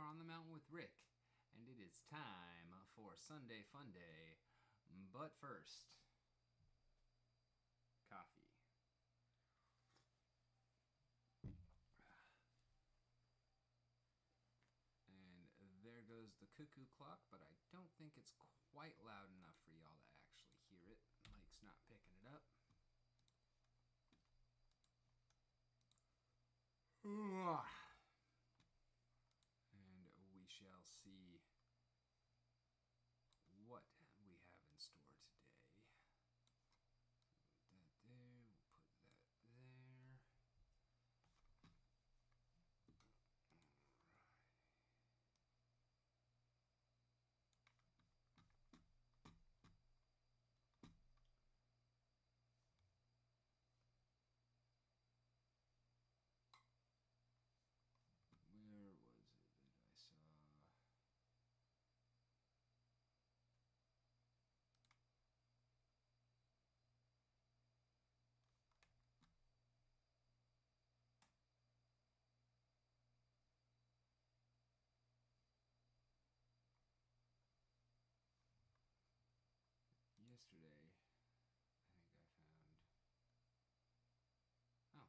on the mountain with Rick, and it is time for Sunday Fun Day. But first, coffee. And there goes the cuckoo clock, but I don't think it's quite loud enough for y'all to actually hear it. Mike's not picking it up. And we shall see what we have in store today. Put that there, we'll put that there. Where was it that I saw? Yesterday, I think I found, oh,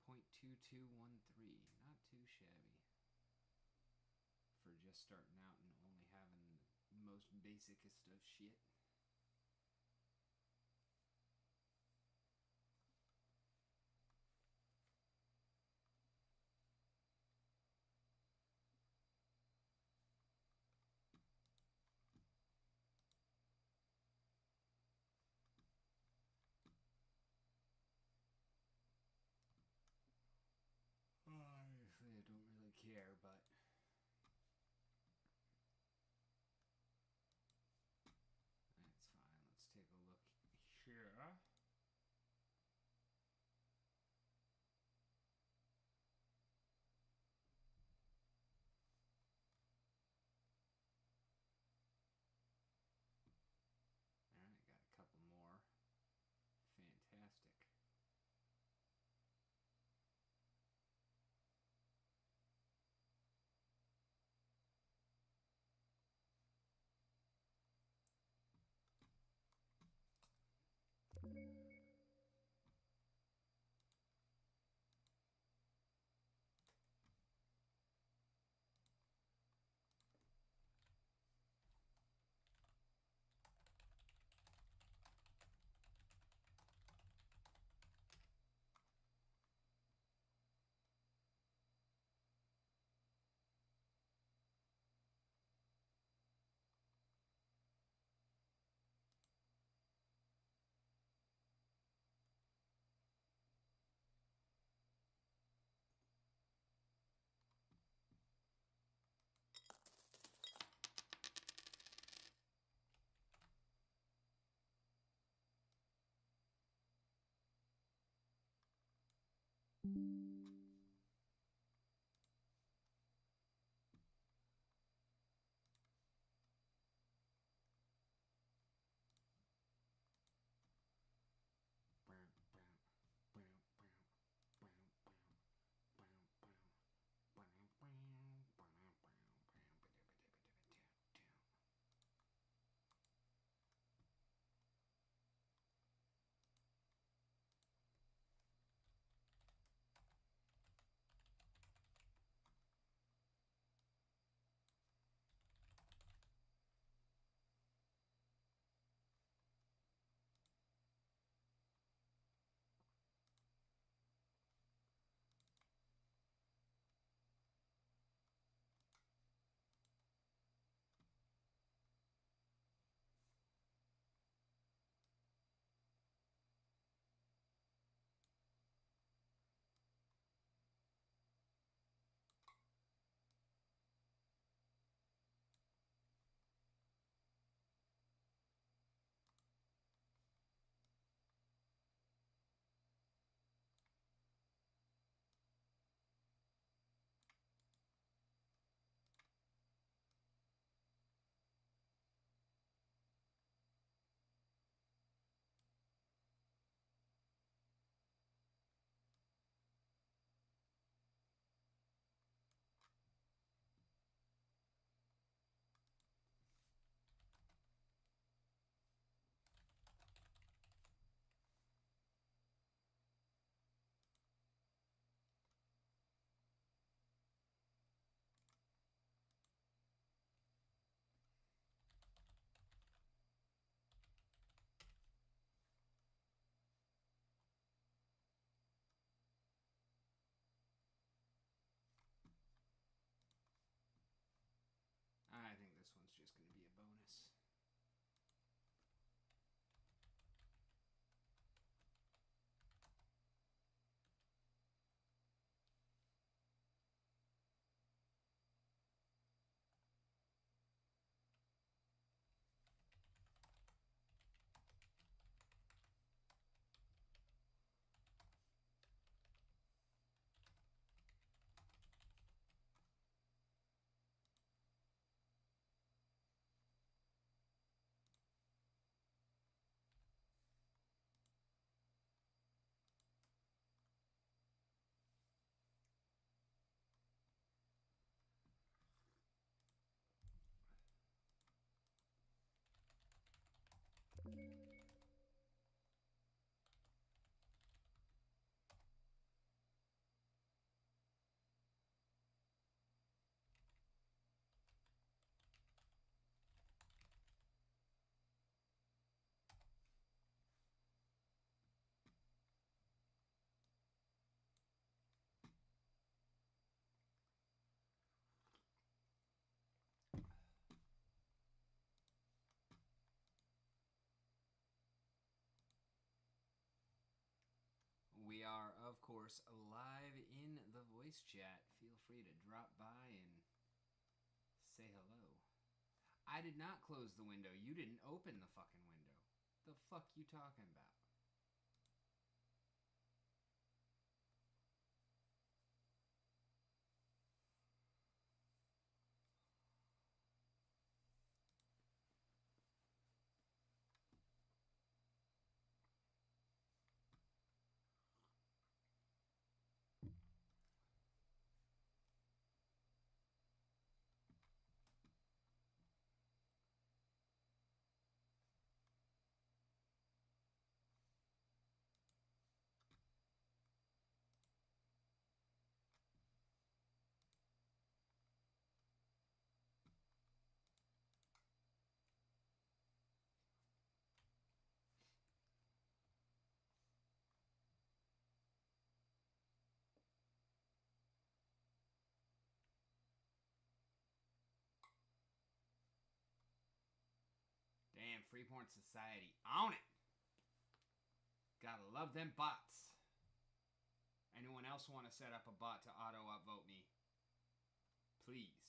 0.2213, not too shabby for just starting out and only having the most basicest of shit. Obviously, I don't really care, but that's fine. Let's take a look here. Alright, got a couple more. Fantastic. course, live in the voice chat. Feel free to drop by and say hello. I did not close the window. You didn't open the fucking window. The fuck you talking about? Damn, Freeport Society. On it! Gotta love them bots. Anyone else want to set up a bot to auto upvote me? Please.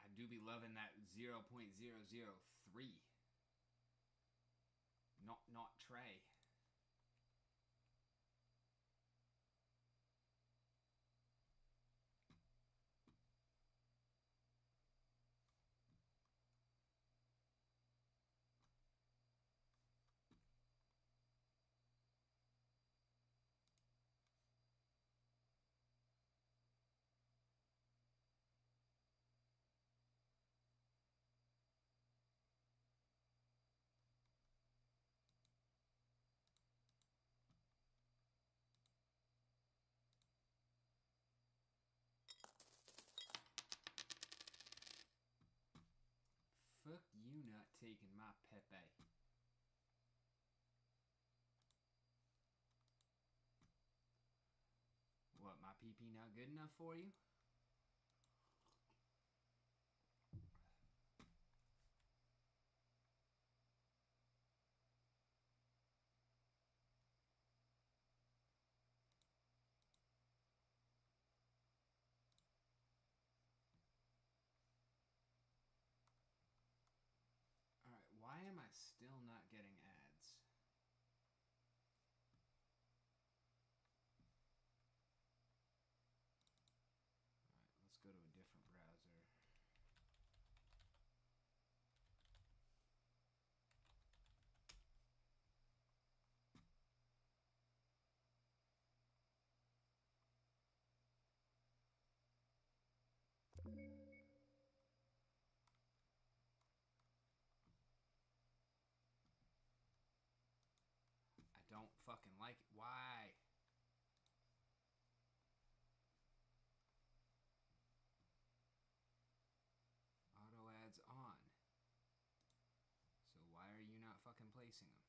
I do be loving that 0.003. Not Trey. Fuck you not taking my Pepe. What, my PP not good enough for you? Alright, why am I still not getting ads? Alright, let's go to a different browser. I don't fucking like it. Why? Auto ads on. So why are you not fucking placing them?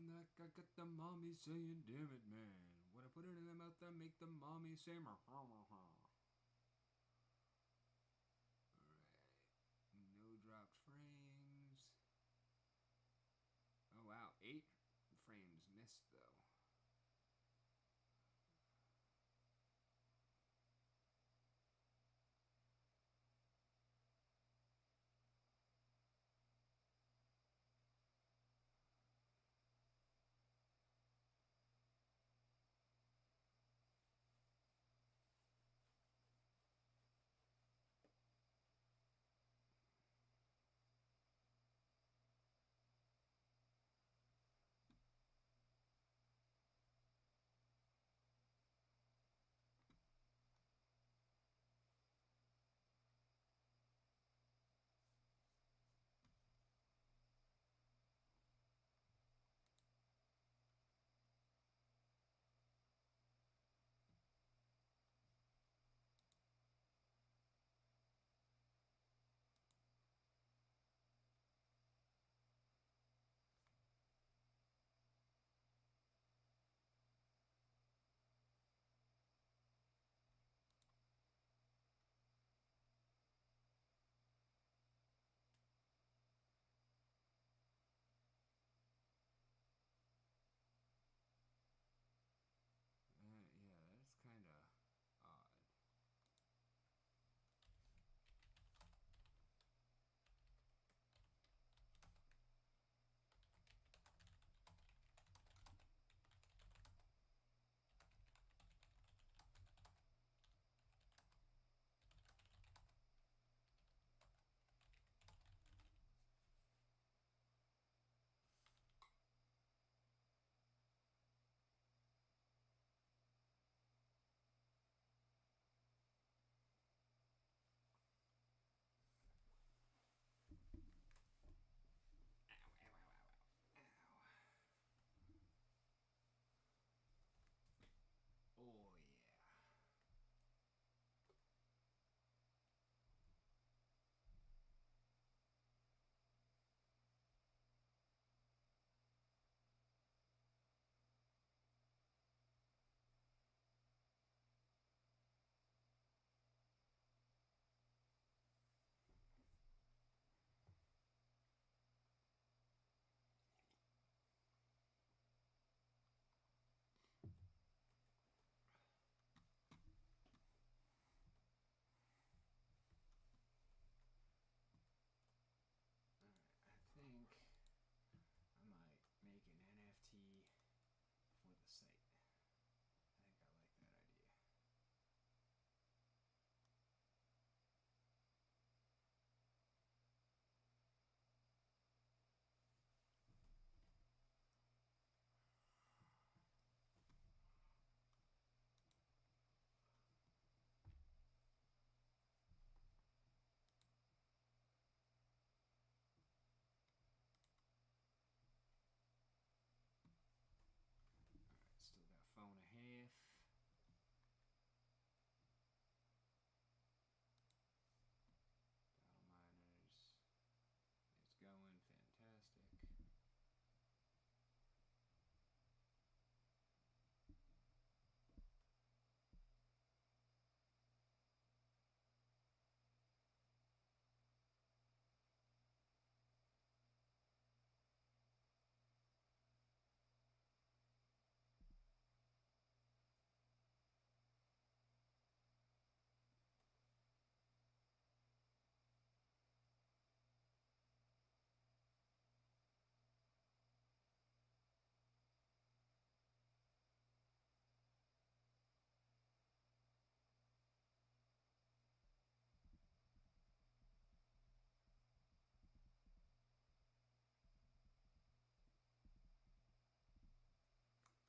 On that, I got the mommy saying, damn it, man. When I put it in the mouth, I make the mommy say, ha ha ha. Alright. No dropped frames. Oh, wow. 8 frames missed, though. Yeah, that's kind of odd. Oh, yeah. I think I might make an NFT for the site. I think I like that idea. Alright, still got a phone and a half. Battle miners. It's going fantastic.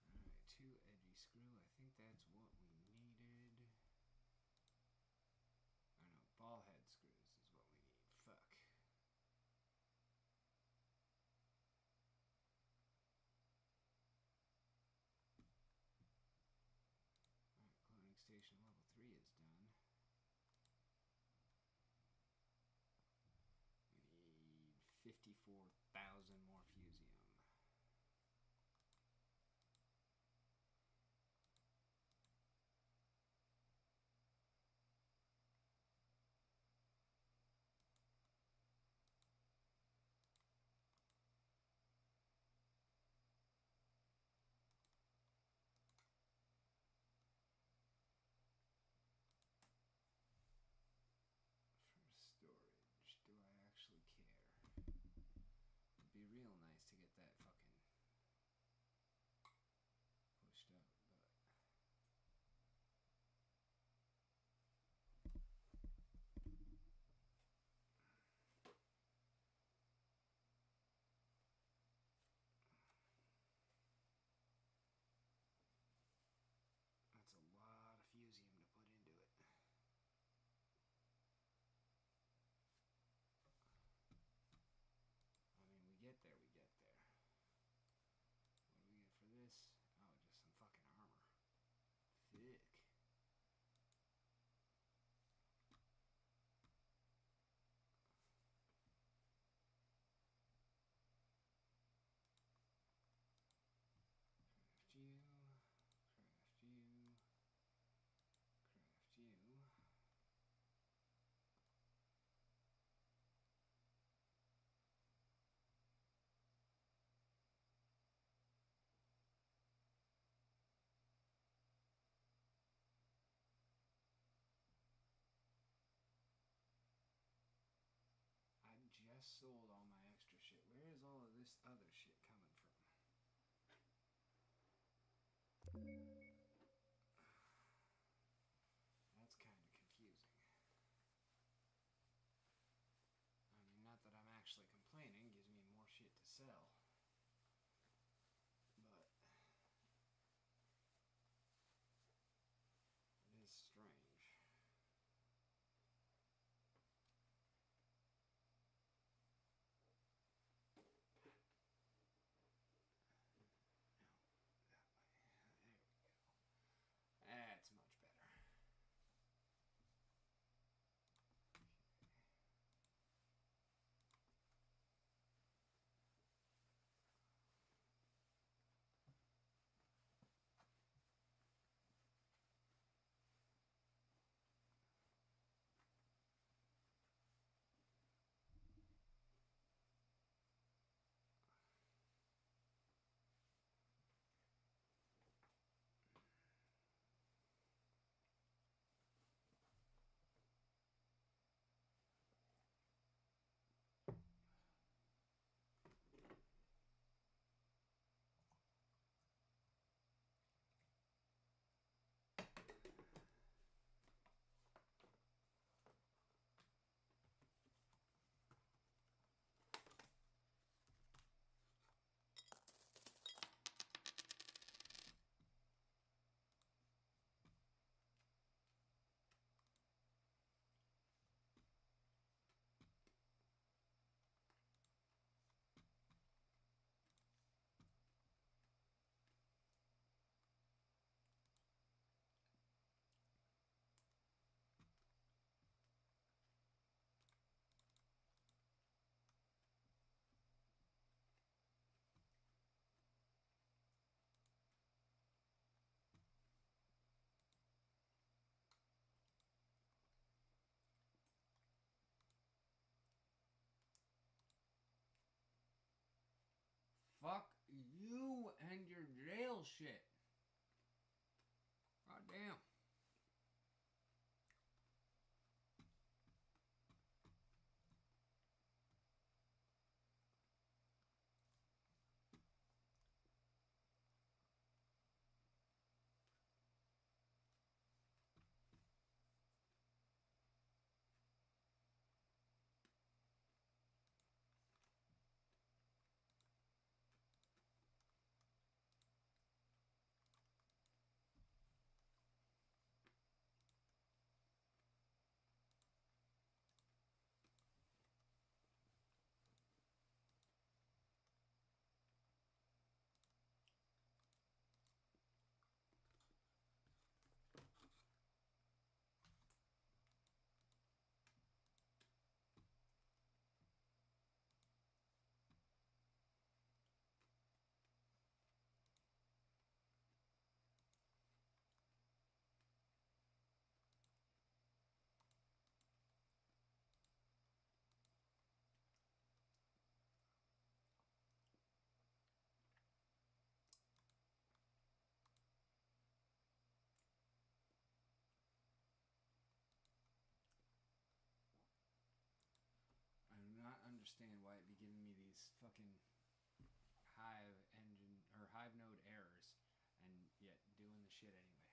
Alright, 2 edgy screw. I think that's what we needed. Oh no, ball head screws is what we need. Fuck. Alright, cloning station level 3 is done. We need 54,000 more fusium. just sold all my extra shit. Where is all of this other shit coming from? That's kind of confusing. I mean, not that I'm actually complaining, gives me more shit to sell. But it is strange. That's much better. Fuck you and your jail shit. God damn. I do not understand why it be giving me these fucking Hive engine or Hive node errors and yet doing the shit anyway.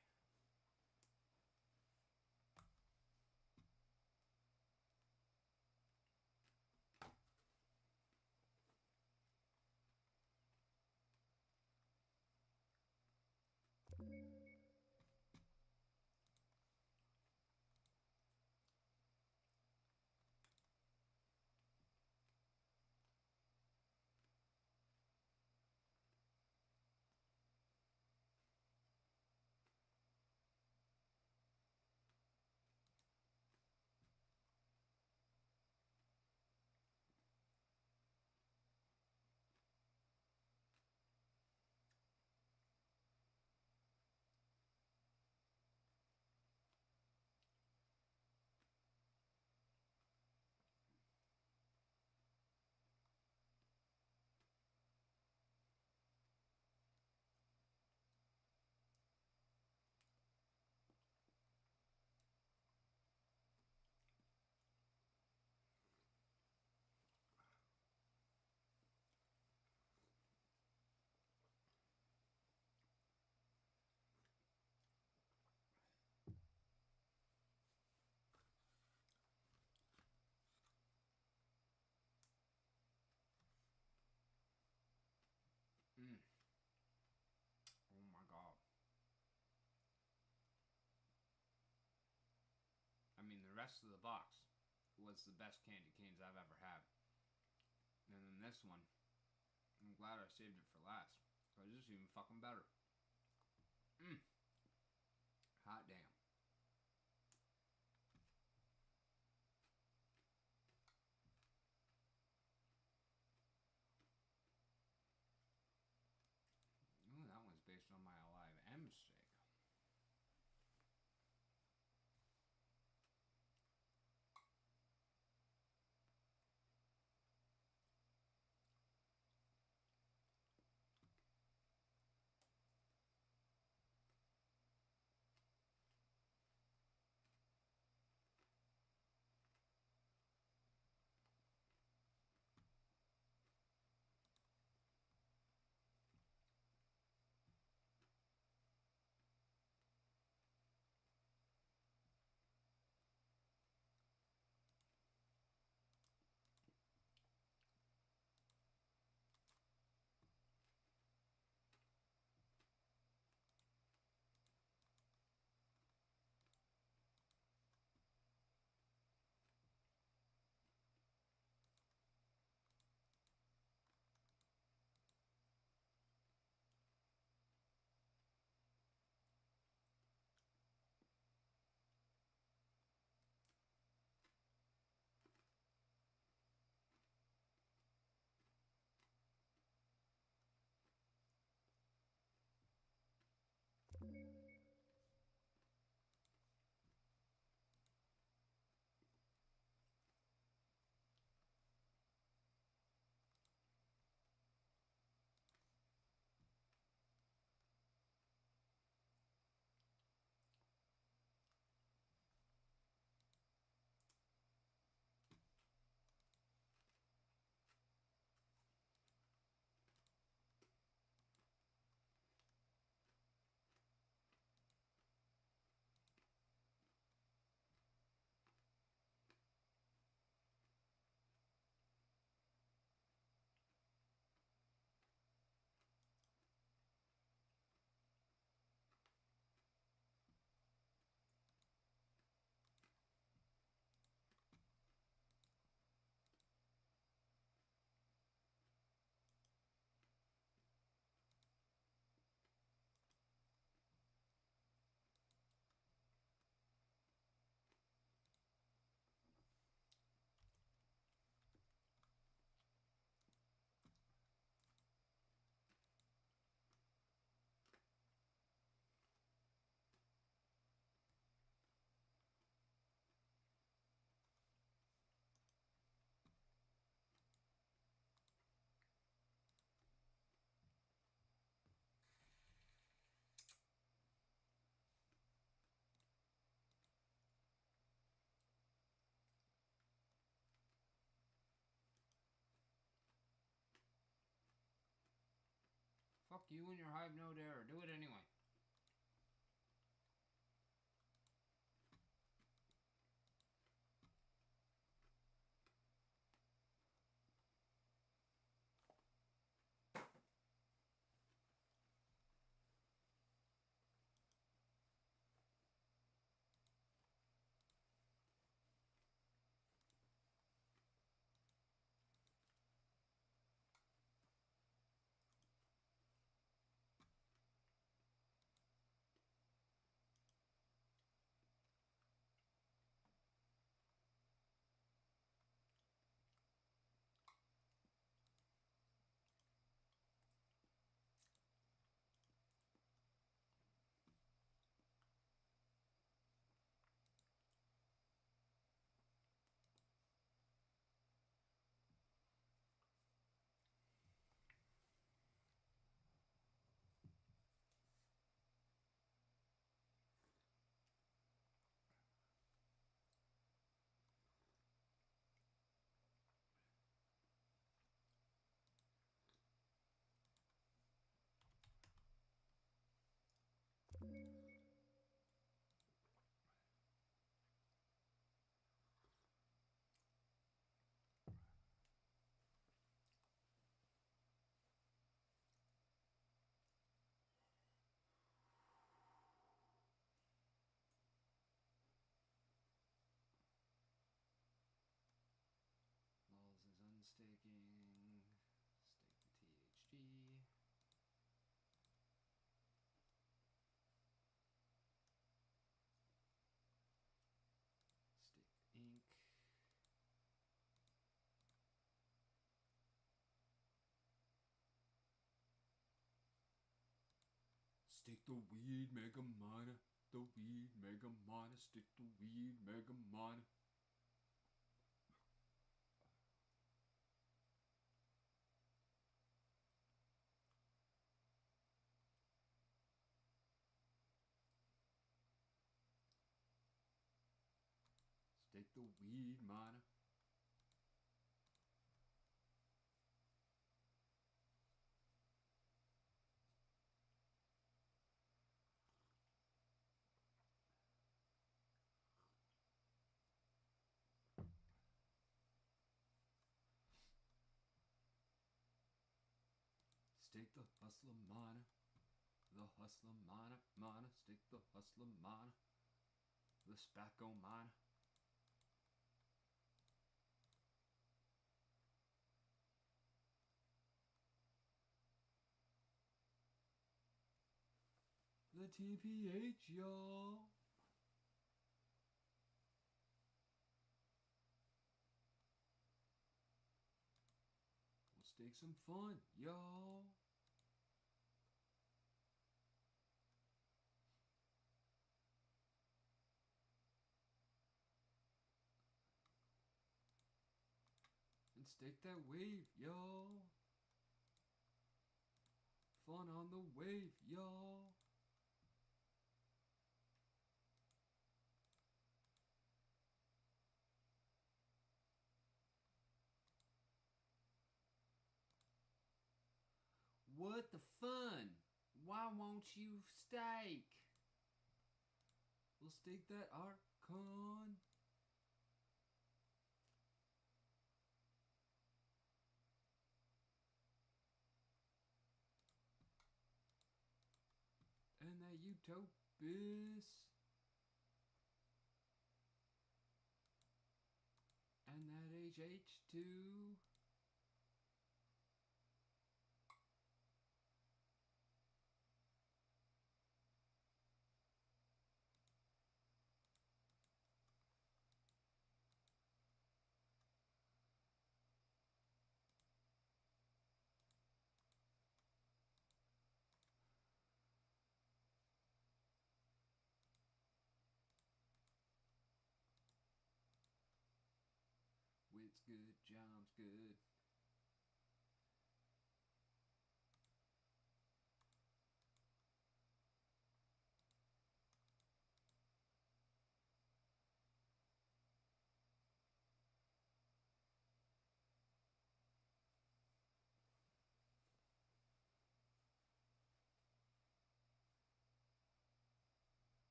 rest of the box was the best candy canes I've ever had. And then this one, I'm glad I saved it for last. Because this is even fucking better. Hot damn. Ooh, that one's based on my Alive M steak. Fuck you and your hive node error. Do it anyway. Stick the weed, mega mana. The weed, mega mana. Stick the weed, mega mana. Stick the weed, mana. Stick the hustler mana. The hustler mana, mana. Stick the hustler mana. The spacco mana. The TPH, y'all. We'll stake some fun, y'all. And stake that wave, y'all. Fun on the wave, y'all. What the fun? Why won't you stake? We'll stake that Archon. And that Utopus. And that HH2. Wit's good, John's good.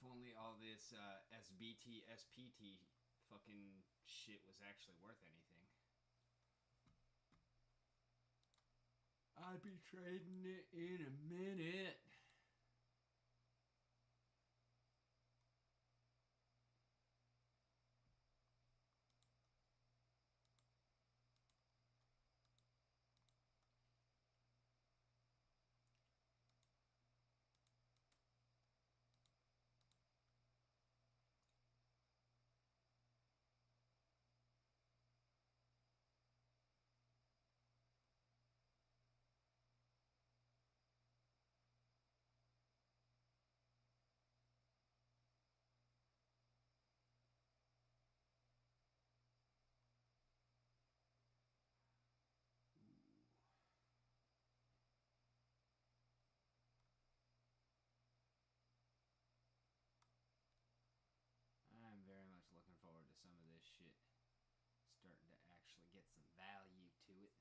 If only all this SBT, SPT fucking shit was actually worth anything. I'd be trading it in a minute. I'm very much looking forward to some of this shit starting to actually get some value to it.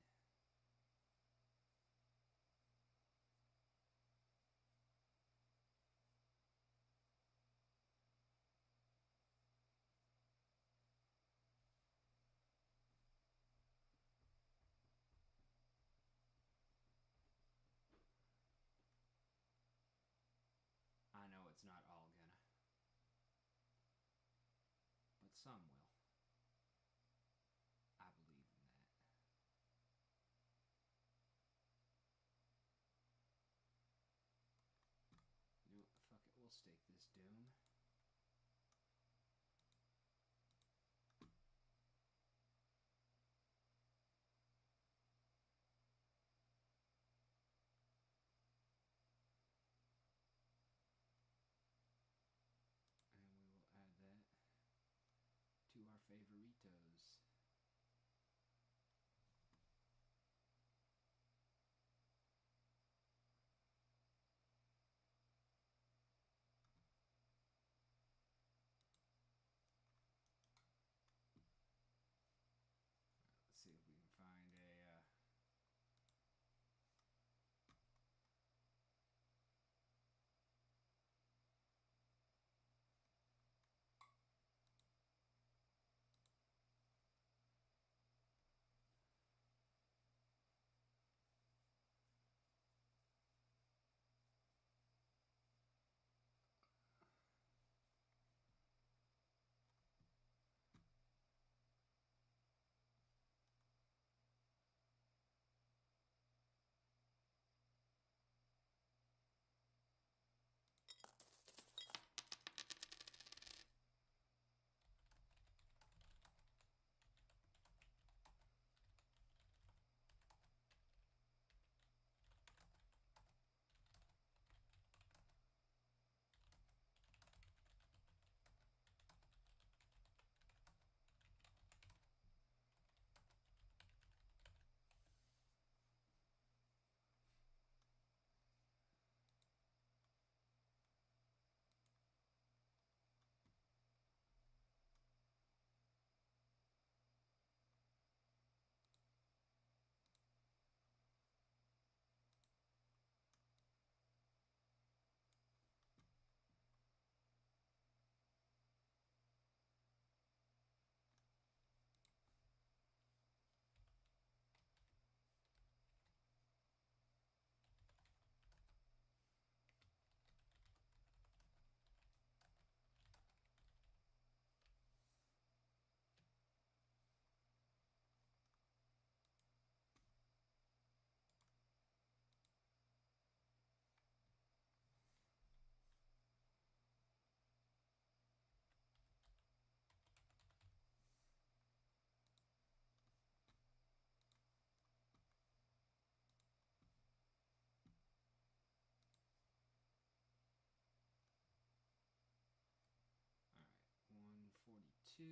I know it's not all gonna, but some will. I believe in that. You know what? Fuck it. We'll stake this Doom. 2.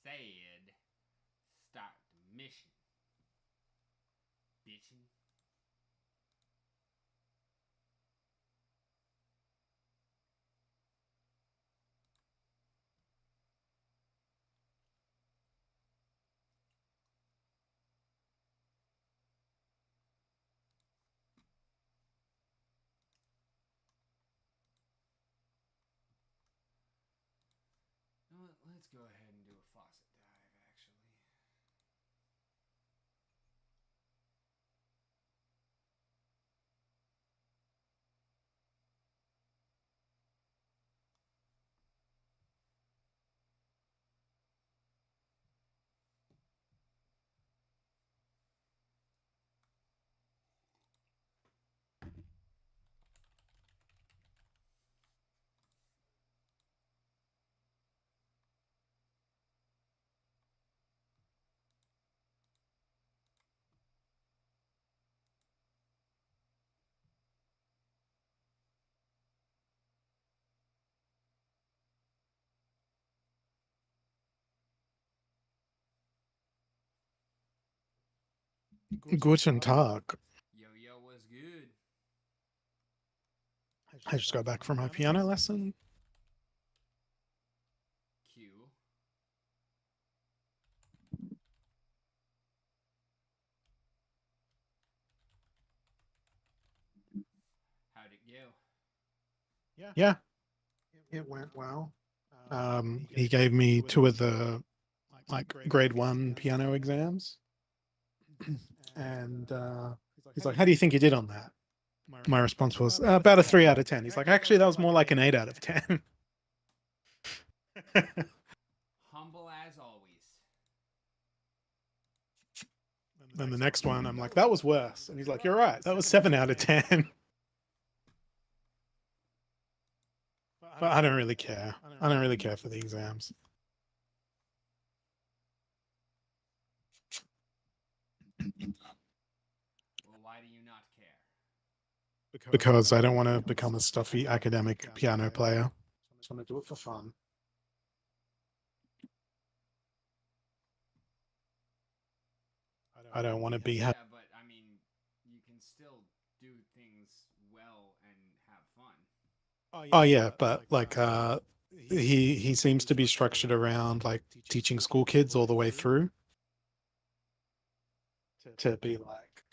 I said start the mission. Bitchin'. You know what? Let's go ahead and do a faucet dive, actually. Guten Tag. Yo, yo, what's good? I just got back from my piano lesson. Q. How'd it go? Yeah, it went well. He gave me two of the grade 1 piano exams, and he's like, "How do you think you did on that?" My response was about a 3 out of 10. He's like, "Actually, that was more like an 8 out of 10." Humble as always. Then the next one, I'm like, "That was worse," and he's like, "You're right. That was 7 out of 10." But I don't really care. I don't really care for the exams. Well, why do you not care? Because I don't want to become a stuffy academic piano player. I just want to do it for fun. I don't want to be. Yeah, but I mean, you can still do things well and have fun. Oh yeah, but like he seems to be structured around like teaching school kids all the way through to be like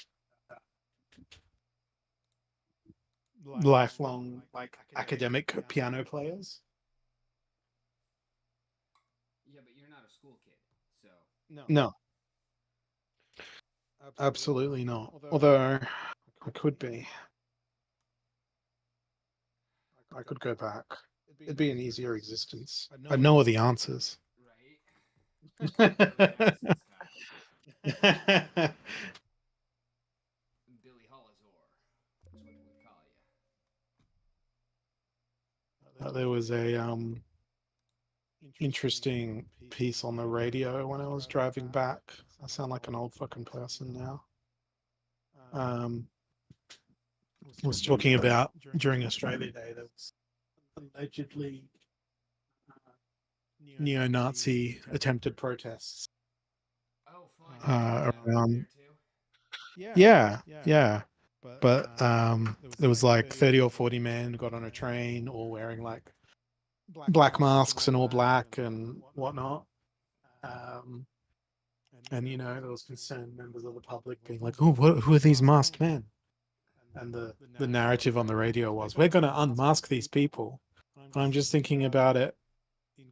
lifelong like academic piano players. Yeah, but you're not a school kid, so No, absolutely not. Although I could be. I could go back. It'd be an easier existence. I know all the answers. right. Billy Madison style. Billy Holizor. That's what we call you. There was a interesting piece on the radio when I was driving back. I sound like an old fucking person now. Was talking about during Australia Day there was allegedly neo-Nazi attempted protests Oh, fun. around. There too? Yeah. But there was like 30 or 40 men got on a train, all wearing like black masks and all black and whatnot. And you know, there was concerned members of the public being like, "Oh, who are these masked men?" And the narrative on the radio was, "We're going to unmask these people." And I'm just thinking about it.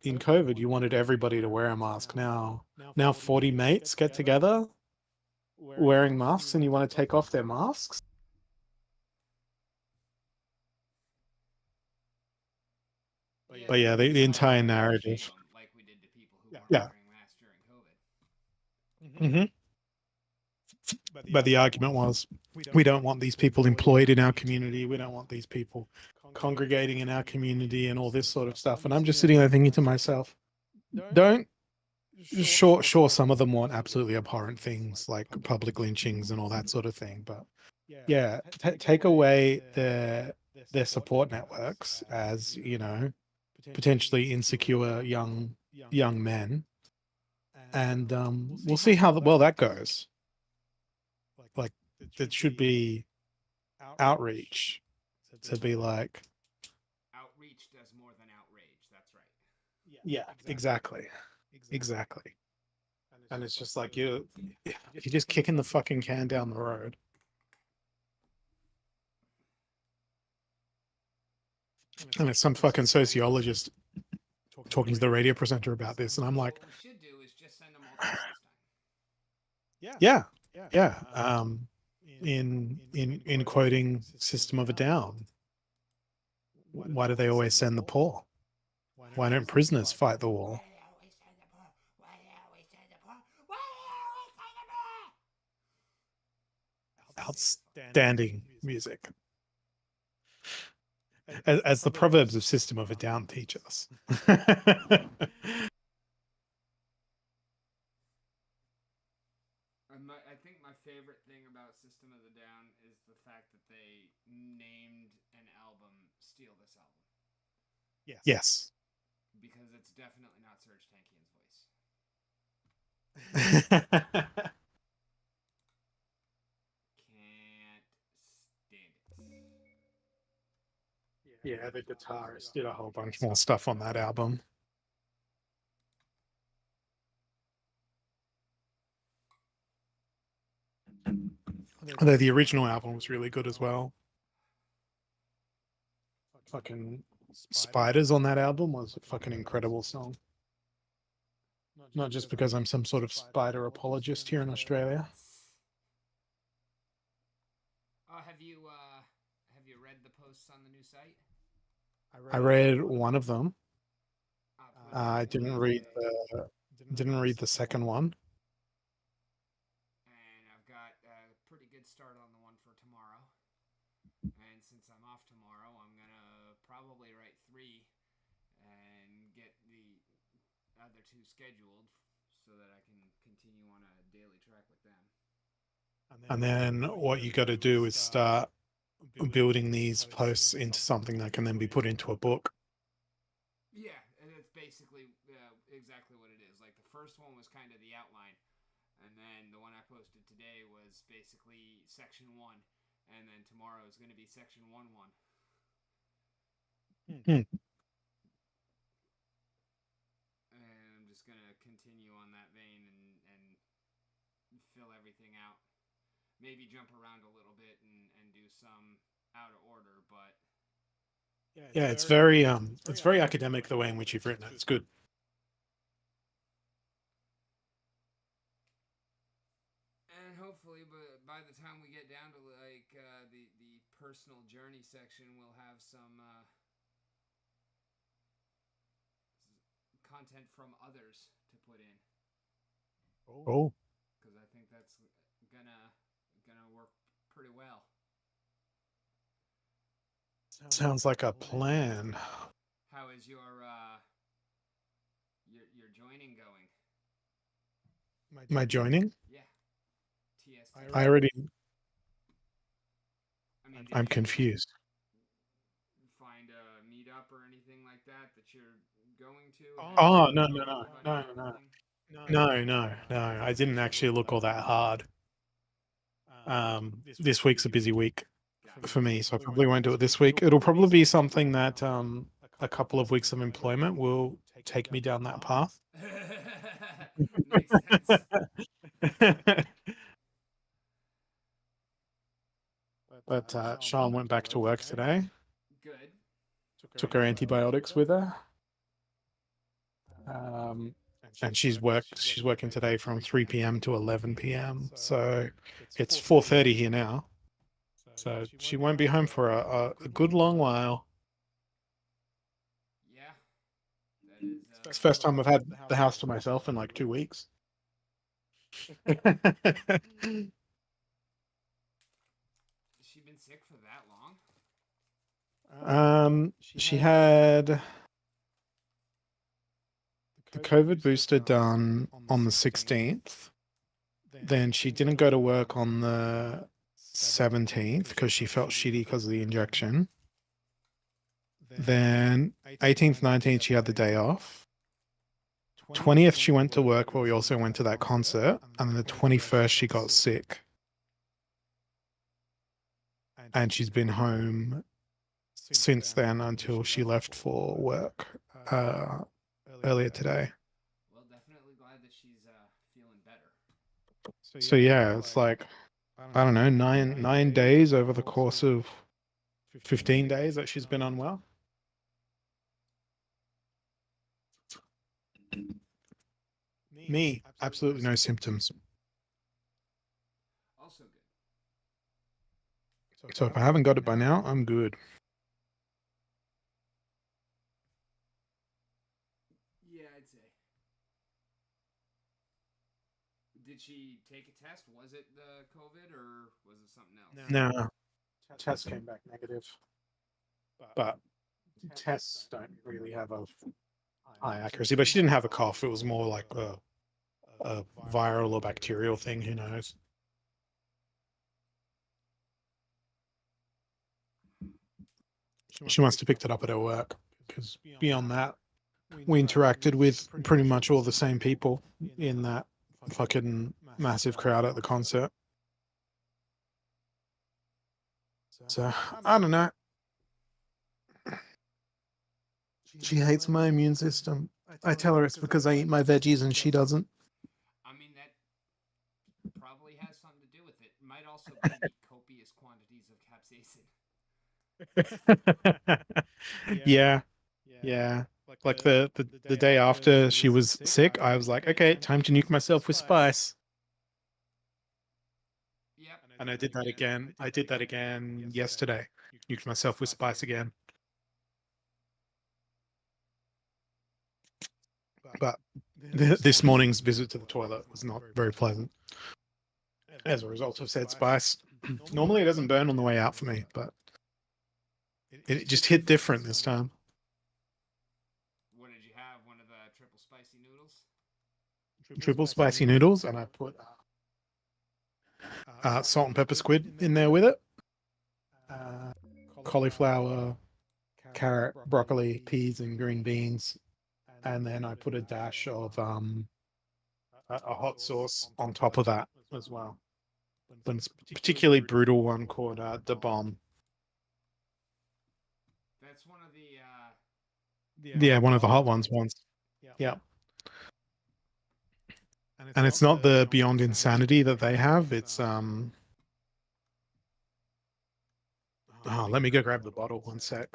In COVID, you wanted everybody to wear a mask. Now 40 mates get together wearing masks, and you want to take off their masks. But yeah, the entire narrative. Like we did to people who weren't Yeah. wearing masks during COVID. But the argument was, we don't want these people employed in our community. We don't want these people congregating in our community and all this sort of stuff. And I'm just sitting there thinking to myself, don't, sure, some of them want absolutely abhorrent things like public lynchings and all that sort of thing. But yeah, take away their support networks as, you know, potentially insecure young men. And we'll see how well that goes. Like, it should be outreach to be like, Outreach does more than outrage. That's right. yeah, exactly. And it's just like you're just kicking the fucking can down the road. And it's some fucking sociologist talking to the radio presenter about this, and I'm like, what we should do is just send them all to Palestine. yeah. In quoting System of a Down, why do they always send the poor? Why don't prisoners fight the war? Outstanding music. As the proverbs of System of a Down teach us. I think my favorite thing about System of the Down is the fact that they named an album Steal This Album. Yes. Because it's definitely not Serge Tankian's voice. Can't stand it. Yeah, the guitarist did a whole bunch more stuff on that album. Although the original album was really good as well. Fucking Spiders on that album was a fucking incredible song. Not just because I'm some sort of spider apologist here in Australia. Have you read the posts on the new site? I read one of them. I didn't read the second one. And I've got a pretty good start on the one for tomorrow. And since I'm off tomorrow, I'm gonna probably write 3 and get the other 2 scheduled so that I can continue on a daily track with them. And then what you got to do is start building these posts into something that can then be put into a book. Yeah, and it's basically exactly what it is. Like the first one was kind of the outline, and then the one I posted today was basically section 1, and then tomorrow is going to be section 1-1. And I'm just going to continue on that vein and fill everything out. Maybe jump around a little bit and do some out of order, but Yeah, it's very academic the way in which you've written it. It's good. and hopefully, but by the time we get down to like the personal journey section, we'll have some content from others to put in Oh, because I think that's gonna work pretty well. sounds like a plan. How is your joining going? My joining? Yeah, TST. I already. I mean, did I'm you confused. find a meetup or anything like that that you're going to? Oh, Have no, you no, met no, anybody no, or no, anything? no, no, no. I didn't actually look all that hard. This week's a busy week Gotcha. for me, so I probably won't do it this week. It'll probably be something that a couple of weeks of employment will take me down that path. Makes sense. But Sean went back to work today. Good. Took her antibiotics with her. And she's working today from 3 p.m. to 11 p.m. So it's 4:30 here now. So she won't be home for a good long while. Yeah, that is. It's the first time I've had the house to myself in like 2 weeks. Has she been sick for that long? She had the COVID booster done on the 16th. Then she didn't go to work on the 17th because she felt shitty because of the injection. Then 18th, 19th, she had the day off. 20th, she went to work, but we also went to that concert. And then the 21st, she got sick. And she's been home since then until she left for work earlier today. Well, definitely glad that she's feeling better. So yeah, it's like, I don't know, nine days over the course of 15 days that she's been unwell. Me, absolutely no symptoms. Also good. So if I haven't got it by now, I'm good. Yeah, I'd say. Did she take a test? Was it the COVID or was it something else? No, test came back negative. But tests don't really have a high accuracy. But she didn't have a cough. It was more like a viral or bacterial thing. Who knows? She must have picked it up at her work because beyond that, we interacted with pretty much all the same people in that fucking massive crowd at the concert. So I don't know. She hates my immune system. I tell her it's because I eat my veggies and she doesn't. I mean, that probably has something to do with it. Might also be the copious quantities of capsaicin. Yeah, yeah. Like the day after she was sick, I was like, okay, time to nuke myself with spice. Yep. And I did that again. I did that again yesterday. Nuked myself with spice again. But this morning's visit to the toilet was not very pleasant as a result of said spice. Normally it doesn't burn on the way out for me, but it just hit different this time. What did you have? One of the triple spicy noodles? Triple spicy noodles, and I put salt and pepper squid in there with it. Cauliflower, carrot, broccoli, peas, and green beans. And then I put a dash of a hot sauce on top of that as well. But it's a particularly brutal one called the bomb. That's one of the. Yeah, one of the hot ones once. Yeah. And it's not the Beyond Insanity that they have. It's Oh, let me go grab the bottle. One sec.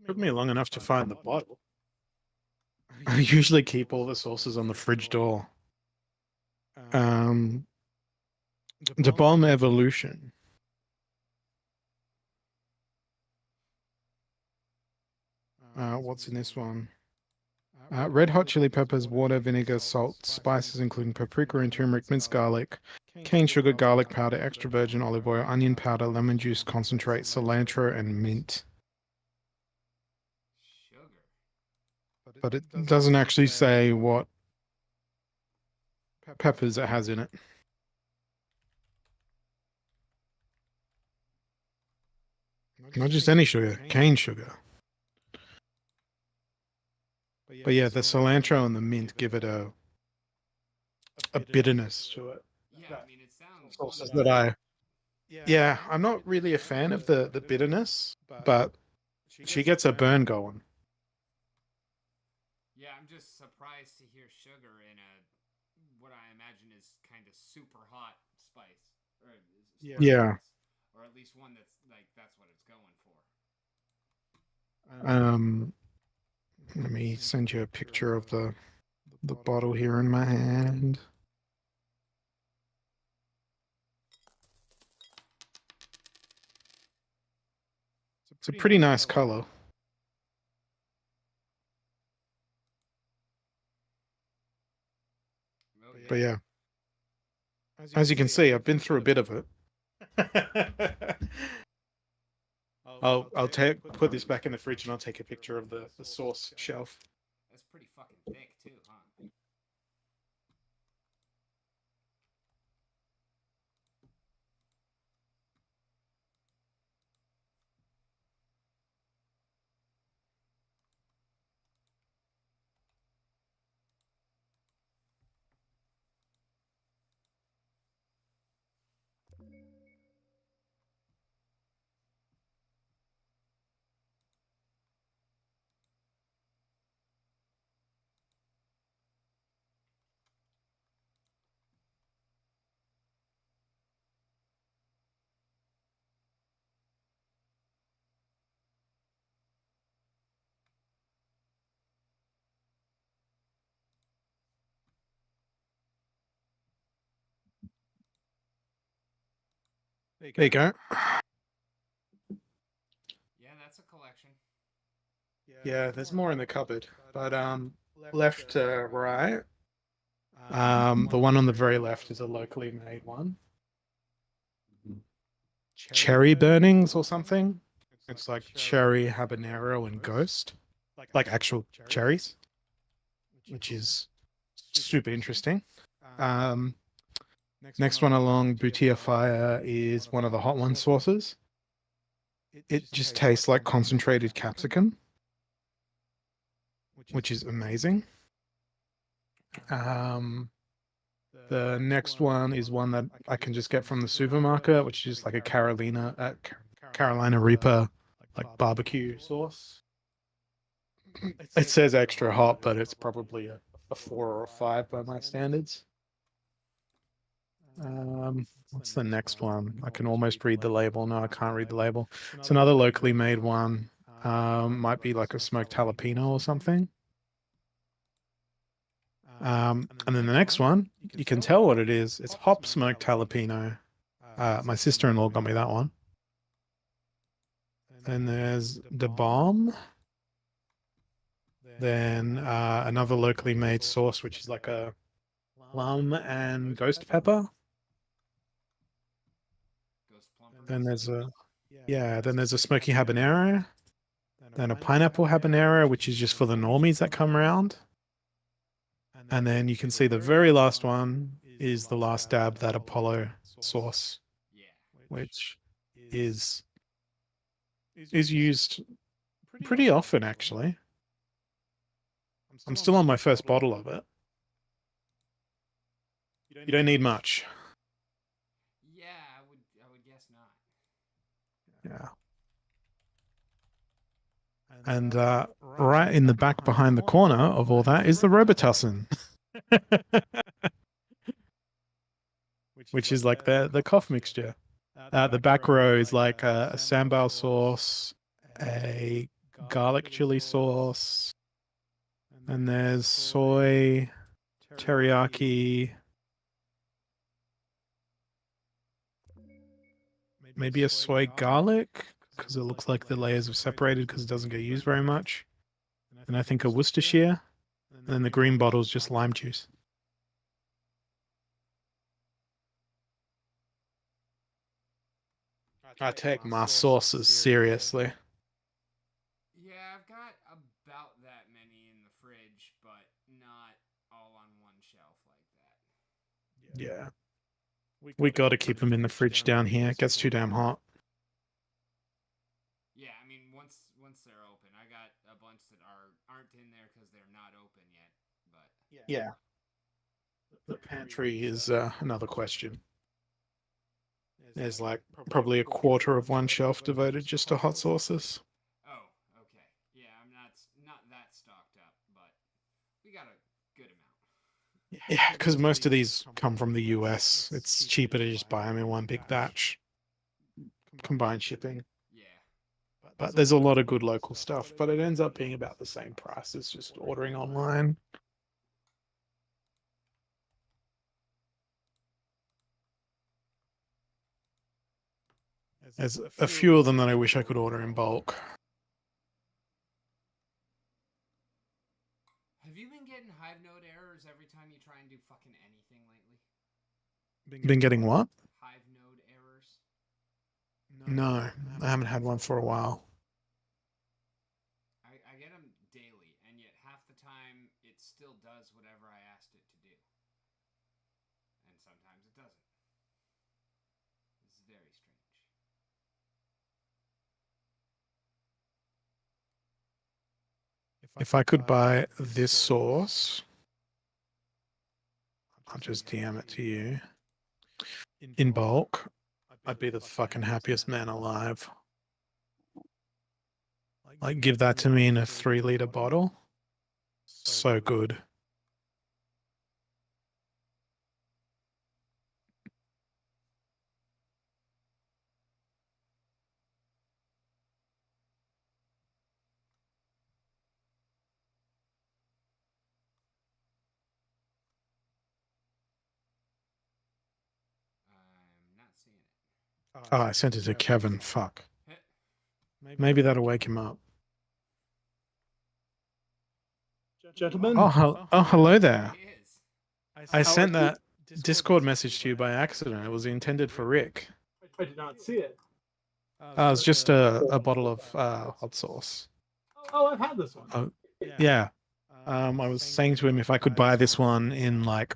Took me long enough to find the bottle. I usually keep all the sauces on the fridge door. The Bomb Evolution. What's in this one? Red hot chili peppers, water, vinegar, salt, spices including paprika and turmeric, minced garlic, cane sugar, garlic powder, extra virgin olive oil, onion powder, lemon juice concentrate, cilantro, and mint. Sugar. But it doesn't actually say what peppers it has in it. Not just any sugar, cane sugar. But yeah, the cilantro and the mint give it a bitterness to it. Yeah, I mean, it sounds Sauces that yeah, I'm not really a fan of the bitterness, but she gets a burn going. Yeah, I'm just surprised to hear sugar in a what I imagine is kind of super hot spice, or Yeah. or at least one that's like that's what it's going for. Let me send you a picture of the bottle here in my hand. It's a pretty nice color. Oh, yeah. But yeah, as you can see, I've been through a bit of it. I'll take put this back in the fridge and I'll take a picture of the sauce shelf. That's pretty fucking thick too, huh? There you go. Yeah, that's a collection. Yeah, there's more in the cupboard, but left to right. The one on the very left is a locally made one. Cherry burnings or something. It's like cherry, habanero, and ghost, like actual cherries, which is super interesting. Next one along, Boutia Fire, is one of the hot one sauces. It just tastes like concentrated capsicum, which is amazing. The next one is one that I can just get from the supermarket, which is like a Carolina Reaper, like barbecue sauce. It says extra hot, but it's probably a 4 or a 5 by my standards. What's the next one? I can almost read the label. No, I can't read the label. It's another locally made one. Might be like a smoked jalapeno or something. And then the next one, you can tell what it is. It's hop smoked jalapeno. My sister-in-law got me that one. Then there's the bomb. Then another locally made sauce, which is like a plum and ghost pepper. Then there's a smoky habanero. Then a pineapple habanero, which is just for the normies that come around. And then you can see the very last one is the last dab, that Apollo sauce, which is used pretty often, actually. I'm still on my first bottle of it. You don't need much. Yeah, I would guess not. Yeah. And right in the back behind the corner of all that is the Robitussin. Which is like the cough mixture. The back row is like a sambal sauce, a garlic chili sauce, and there's soy, teriyaki, maybe a soy garlic, because it looks like the layers have separated because it doesn't get used very much. And I think a Worcestershire, and then the green bottle is just lime juice. I take my sauces seriously. Yeah, I've got about that many in the fridge, but not all on one shelf like that. Yeah. We got to keep them in the fridge down here. It gets too damn hot. Yeah, I mean, once they're open, I got a bunch that aren't in there because they're not open yet. But yeah, the pantry is another question. There's like probably a quarter of one shelf devoted just to hot sauces. Oh, okay. Yeah, I'm not that stocked up, but we got a good amount. Yeah, because most of these come from the US. It's cheaper to just buy them in one big batch. Combined shipping. Yeah. But there's a lot of good local stuff, but it ends up being about the same price as just ordering online. There's a few of them that I wish I could order in bulk. Have you been getting Hive Node errors every time you try and do fucking anything lately? Been getting what? Hive Node errors? No, I haven't had one for a while. I get them daily, and yet half the time it still does whatever I asked it to do. And sometimes it doesn't. This is very strange. If I could buy this sauce, I'll just DM it to you. In bulk, I'd be the fucking happiest man alive. Like, give that to me in a 3-liter bottle. So good. I'm not seeing it. Oh, I sent it to Kevin. Fuck. Maybe that'll wake him up. Gentlemen? Oh, hello there. It is. I sent that Discord message to you by accident. It was intended for Rick. I did not see it. It's just a bottle of hot sauce. Oh, I've had this one. Oh, yeah. I was saying to him if I could buy this one in like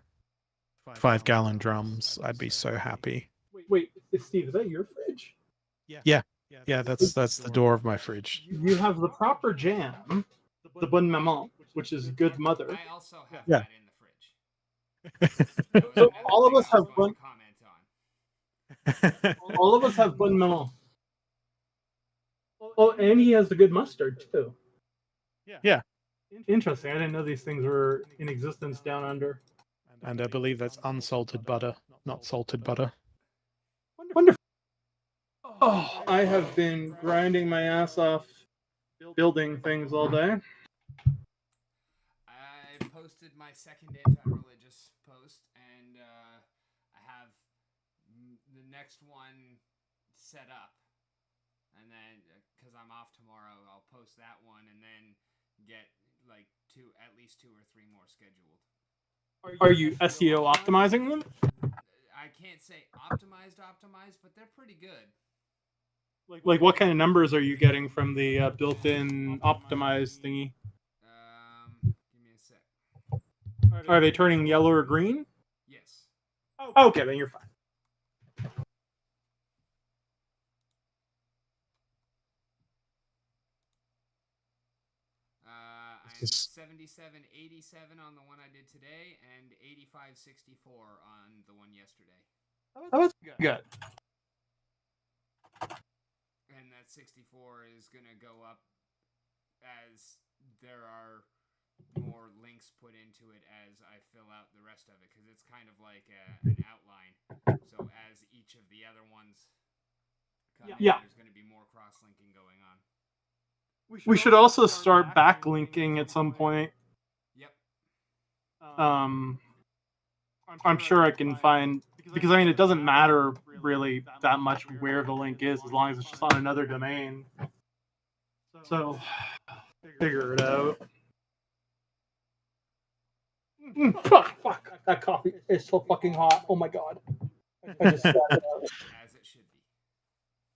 5-gallon drums, I'd be so happy. Wait, Steve, is that your fridge? Yeah, that's the door of my fridge. You have the proper jam, the bonne maman, which is good mother. I also have Yeah. that in the fridge. That was So another all of thing us I was have going to comment on. All of us have bonne maman. Oh, and he has the good mustard too. Yeah. Interesting. I didn't know these things were in existence down under. And I believe that's unsalted butter, not salted butter. Wonderful. Oh, I have been grinding my ass off building things all day. I posted my second anti-religious post, and I have the next one set up. And then, because I'm off tomorrow, I'll post that one, and then get like at least two or three more scheduled. Are you SEO optimizing them? I can't say optimized, but they're pretty good. Like what kind of numbers are you getting from the built-in optimized thingy? Give me a sec. Are they turning yellow or green? Yes. Okay, then you're fine. I'm 77.87 on the one I did today, and 85.64 on the one yesterday. That was good. And that 64 is going to go up as there are more links put into it as I fill out the rest of it, because it's kind of like an outline. So as each of the other ones come in, there's going to be more cross-linking going on. We should also start backlinking at some point. Yep. I'm sure I can find, because I mean it doesn't matter really that much where the link is as long as it's just on another domain. So figure it out. Fuck. That coffee is so fucking hot. Oh my god. I just spat it out. As it should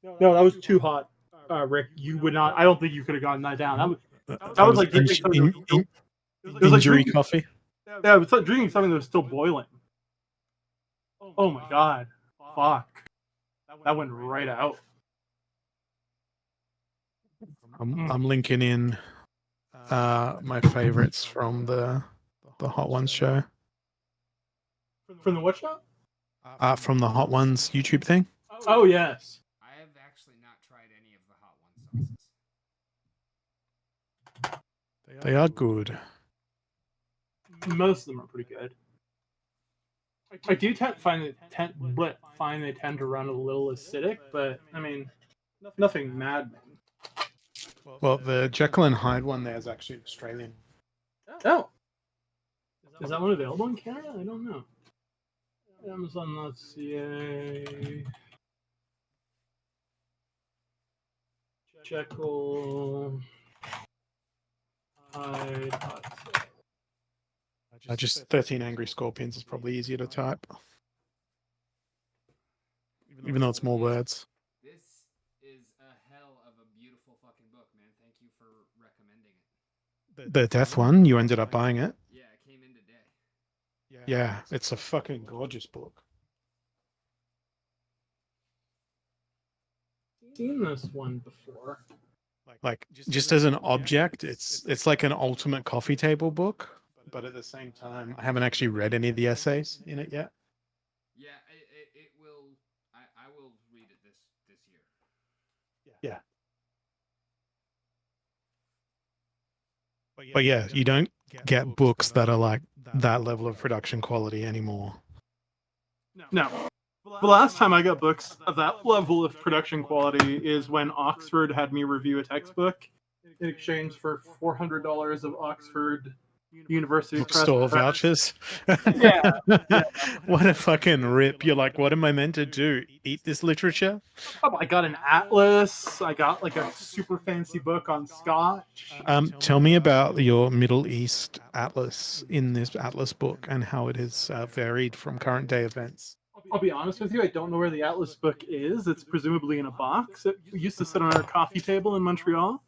be. No, that was too hot. Rick, you would not. I don't think you could have gotten that down. That was like drinking something. It was like injury drinking, coffee. Yeah, it was like drinking something that was still boiling. Oh my god. Fuck. That went right out. I'm linking in my favorites from the Hot Ones show. From the what show? From the Hot Ones YouTube thing. Oh yes. I have actually not tried any of the Hot One sauces. They are good. Most of them are pretty good. I do find they tend to run a little acidic, but I mean, nothing mad. Well, the Jekyll and Hyde one there is actually Australian. Oh, is that one available in Canada? I don't know. Amazon.ca. Jekyll Hyde. Just 13 Angry Scorpions is probably easier to type. Even though it's more words. This is a hell of a beautiful fucking book, man. Thank you for recommending it. The Death one, you ended up buying it? Yeah, it came in today. Yeah, it's a fucking gorgeous book. Seen this one before. Like just as an object, it's like an ultimate coffee table book. But at the same time, I haven't actually read any of the essays in it yet. Yeah, it will. I will read it this year. Yeah. But yeah, you don't get books that are like that level of production quality anymore. No. The last time I got books of that level of production quality is when Oxford had me review a textbook in exchange for $400 of Oxford University Bookstore vouchers. Yeah. What a fucking rip. You're like, what am I meant to do? Eat this literature? I got an atlas. I got like a super fancy book on Scotch. Tell me about your Middle East atlas in this atlas book and how it is varied from current day events. I'll be honest with you, I don't know where the atlas book is. It's presumably in a box. It used to sit on our coffee table in Montreal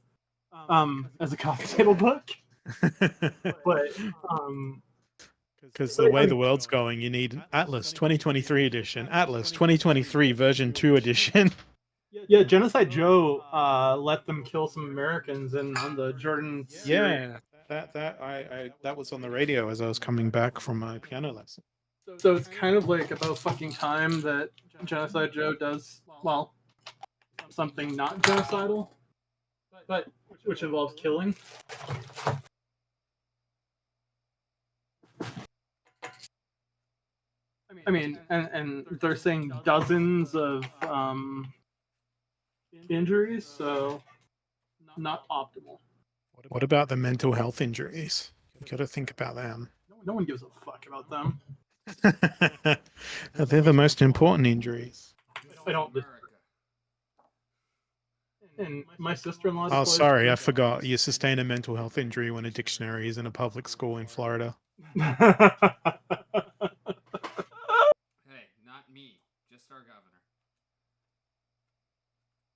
as a coffee table book. But because the way the world's going, you need Atlas 2023 edition, Atlas 2023 version 2 edition. Yeah, Genocide Joe let them kill some Americans on the Jordan series. Yeah, that was on the radio as I was coming back from my piano lesson. So it's kind of like about fucking time that Genocide Joe does, well, something not genocidal, but which involves killing. I mean, and they're saying dozens of injuries, so not optimal. What about the mental health injuries? You got to think about them. No one gives a fuck about them. They're the most important injuries. I don't. And my sister-in-law. Oh, sorry, I forgot. You sustain a mental health injury when a dictionary is in a public school in Florida. Hey, not me, just our governor.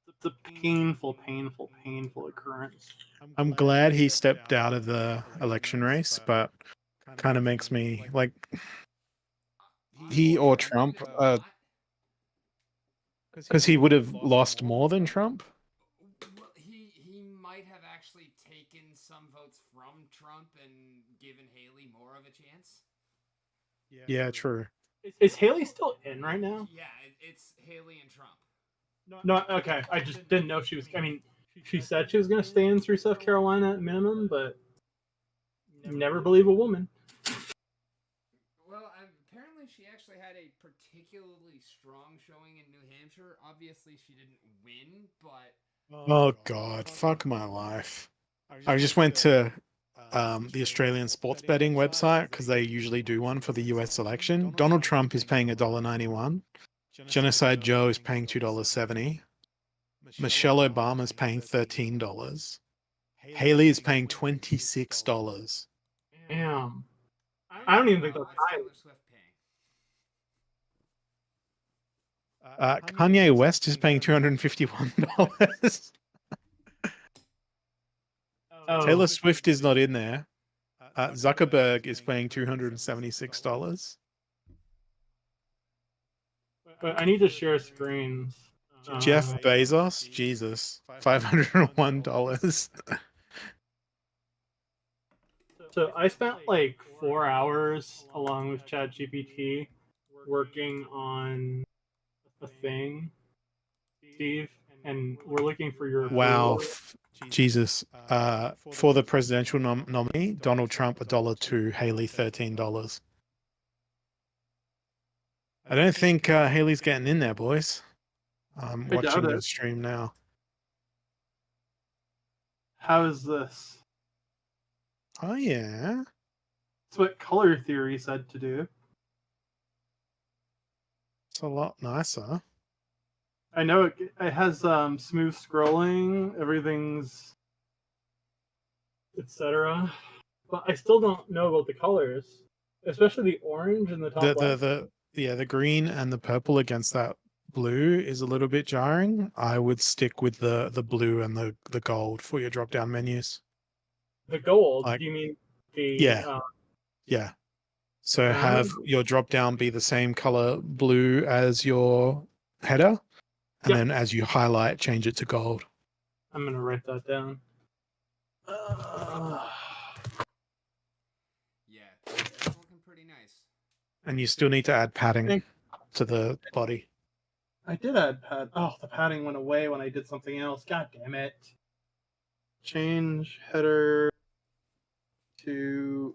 It's a painful, painful, painful occurrence. I'm glad he stepped out of the election race, but kind of makes me like he or Trump, because he would have lost more than Trump. Well, he might have actually taken some votes from Trump and given Haley more of a chance. Yeah, true. Is Haley still in right now? Yeah, it's Haley and Trump. No, okay. I just didn't know she was. I mean, she said she was going to stay in through South Carolina at minimum, but never believe a woman. Well, apparently she actually had a particularly strong showing in New Hampshire. Obviously, she didn't win, but... Oh, God. Fuck my life. I just went to the Australian sports betting website because they usually do one for the US election. Donald Trump is paying $1.91. Genocide Joe is paying $2.70. Michelle Obama is paying $13. Haley is paying $26. Damn. I don't even think that's high. Taylor Swift paying? Kanye West is paying $251. Oh. Taylor Swift is not in there. Zuckerberg is paying $276. But I need to share screens. Jeff Bezos, Jesus, $501. So I spent like 4 hours along with ChatGPT working on a thing, Steve, and we're looking for your Wow, approval. Jesus. For the presidential nominee, Donald Trump $1.02, Haley $13. I don't think Haley's getting in there, boys. I'm I doubt watching the it. stream now. How is this? Oh, yeah. That's what color theory said to do. It's a lot nicer. I know it has smooth scrolling, everything's etc. But I still don't know about the colors, especially the orange in the top left. The green and the purple against that blue is a little bit jarring. I would stick with the blue and the gold for your drop down menus. The gold? Like, do you mean the yeah. Yeah. So have your drop down be the same color blue as your header, and then as you highlight, change it to gold. I'm gonna write that down. Yeah, it's looking pretty nice. And you still need to add padding to the body. I did add pad. Oh, the padding went away when I did something else. God damn it. Change header to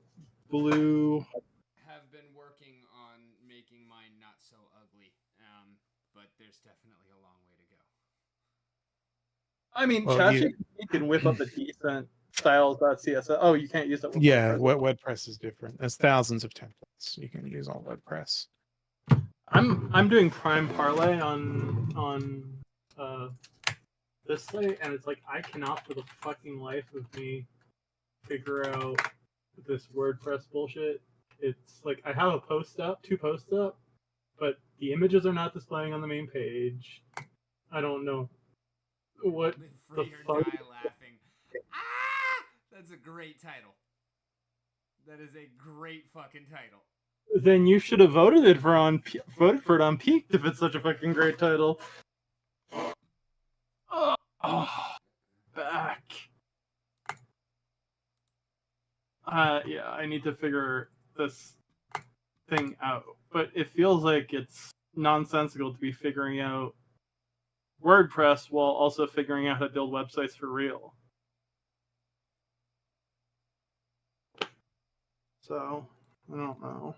blue. Have been working on making mine not so ugly, but there's definitely a long way to go. I mean, ChatGPT can whip up a decent styles.css. Oh, you can't use it with WordPress. WordPress is different. There's thousands of templates you can use on WordPress. I'm doing Prime Parlay on this site, and it's like I cannot for the fucking life of me figure out this WordPress bullshit. It's like I have two posts up, but the images are not displaying on the main page. I don't know what the fuck. Die laughing. Ah! That's a great title. That is a great fucking title. Then you should have voted for it on Peaked if it's such a fucking great title. Oh, back. Yeah, I need to figure this thing out. But it feels like it's nonsensical to be figuring out WordPress while also figuring out how to build websites for real. So, I don't know.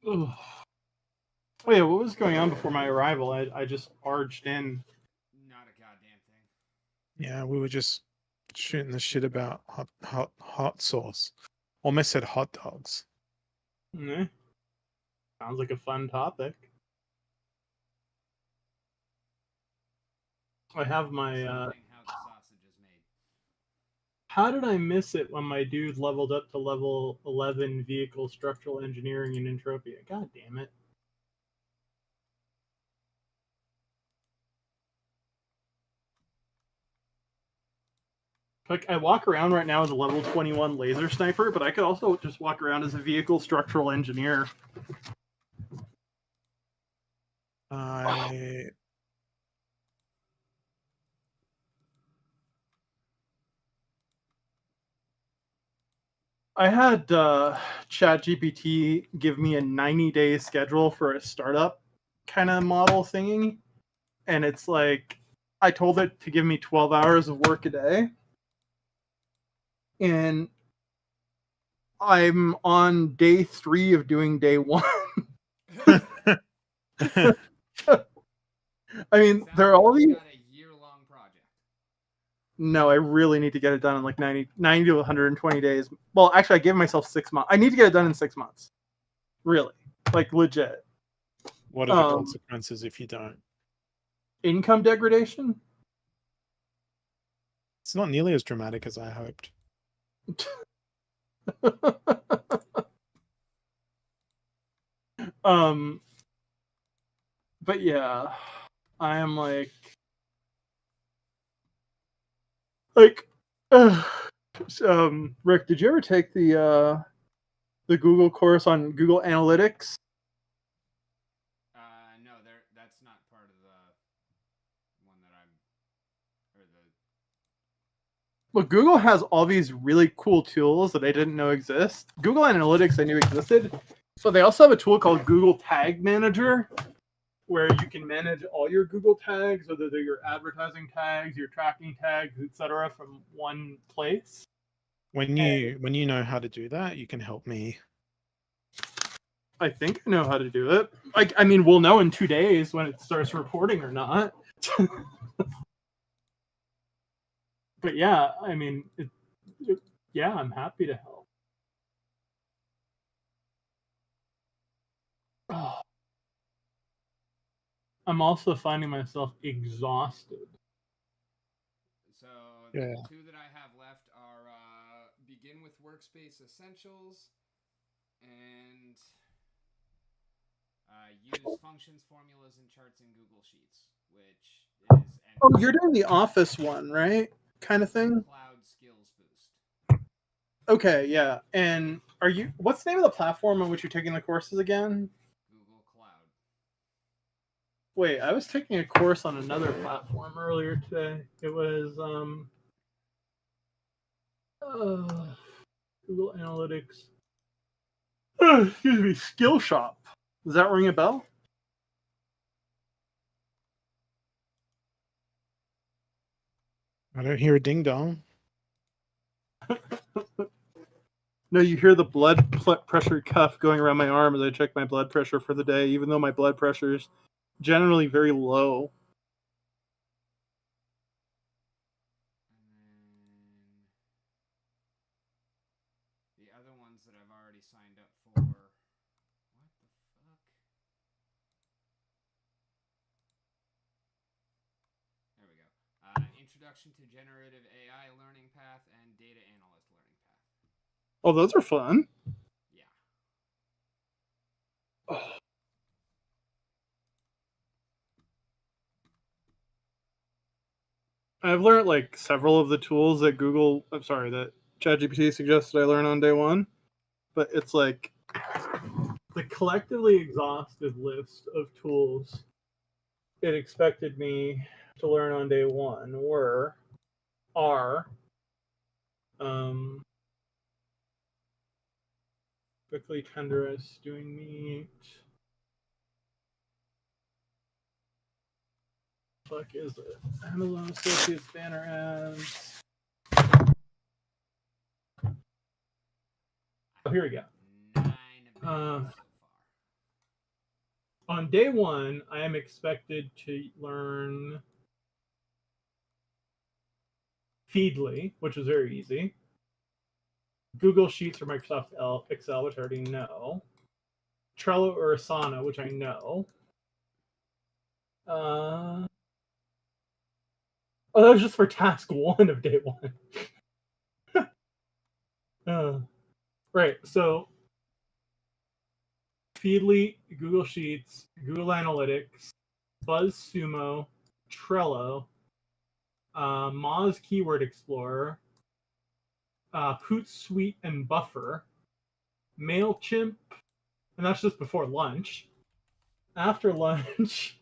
Ugh. Oh yeah, what was going on before my arrival? I just barged in. Not a goddamn thing. Yeah, we were just shooting the shit about hot sauce. Almost said hot dogs. Eh, sounds like a fun topic. I have my. Same thing, how the sausage is made. How did I miss it when my dude leveled up to level 11 vehicle structural engineering and entropia? God damn it. Like, I walk around right now as a level 21 laser sniper, but I could also just walk around as a vehicle structural engineer. I I had ChatGPT give me a 90-day schedule for a startup kind of model thingy. And it's like, I told it to give me 12 hours of work a day. And I'm on day 3 of doing day 1. I mean, Sounds there are all like you these. got a year-long project. No, I really need to get it done in like 90 to 120 days. Well, actually, I gave myself 6 months. I need to get it done in 6 months. Really. Like, legit. What are the consequences if you don't? Income degradation? It's not nearly as dramatic as I hoped. But yeah, I am like, Rick, did you ever take the Google course on Google Analytics? No, that's not part of the one that I'm, or the. Well, Google has all these really cool tools that I didn't know exist. Google Analytics I knew existed. So they also have a tool called Google Tag Manager, where you can manage all your Google tags, whether they're your advertising tags, your tracking tags, etc., from one place. When you know how to do that, you can help me. I think I know how to do it. Like, I mean, we'll know in 2 days when it starts reporting or not. But yeah, I mean, yeah, I'm happy to help. Oh. I'm also finding myself exhausted. So Yeah. the 2 that I have left are begin with workspace essentials and use functions, formulas, and charts in Google Sheets, which is Oh, you're doing the Office one, right? Kind of thing. Cloud skills boost. Okay, yeah. And what's the name of the platform on which you're taking the courses again? Google Cloud. Wait, I was taking a course on another platform earlier today. It was Google Analytics. Excuse me, Skillshop. Does that ring a bell? I don't hear a ding dong. No, you hear the blood pressure cuff going around my arm as I check my blood pressure for the day, even though my blood pressure is generally very low. And then the other ones that I've already signed up for. What the fuck? There we go. Introduction to Generative AI Learning Path and Data Analyst Learning Path. Oh, those are fun. Yeah. Oh. I've learned like several of the tools that that ChatGPT suggested I learn on day 1, but it's like the collectively exhaustive list of tools it expected me to learn on day 1 are quickly tenderize stewing meat. Fuck is it? Amazon Associates banner ads. Oh, here we go. 9 banners so far. On day one, I am expected to learn Feedly, which is very easy. Google Sheets or Microsoft Excel, which I already know. Trello or Asana, which I know. Oh, that was just for task one of day one. Right, so Feedly, Google Sheets, Google Analytics, BuzzSumo, Trello, Moz Keyword Explorer, Hootsuite and Buffer, MailChimp, and that's just before lunch. After lunch,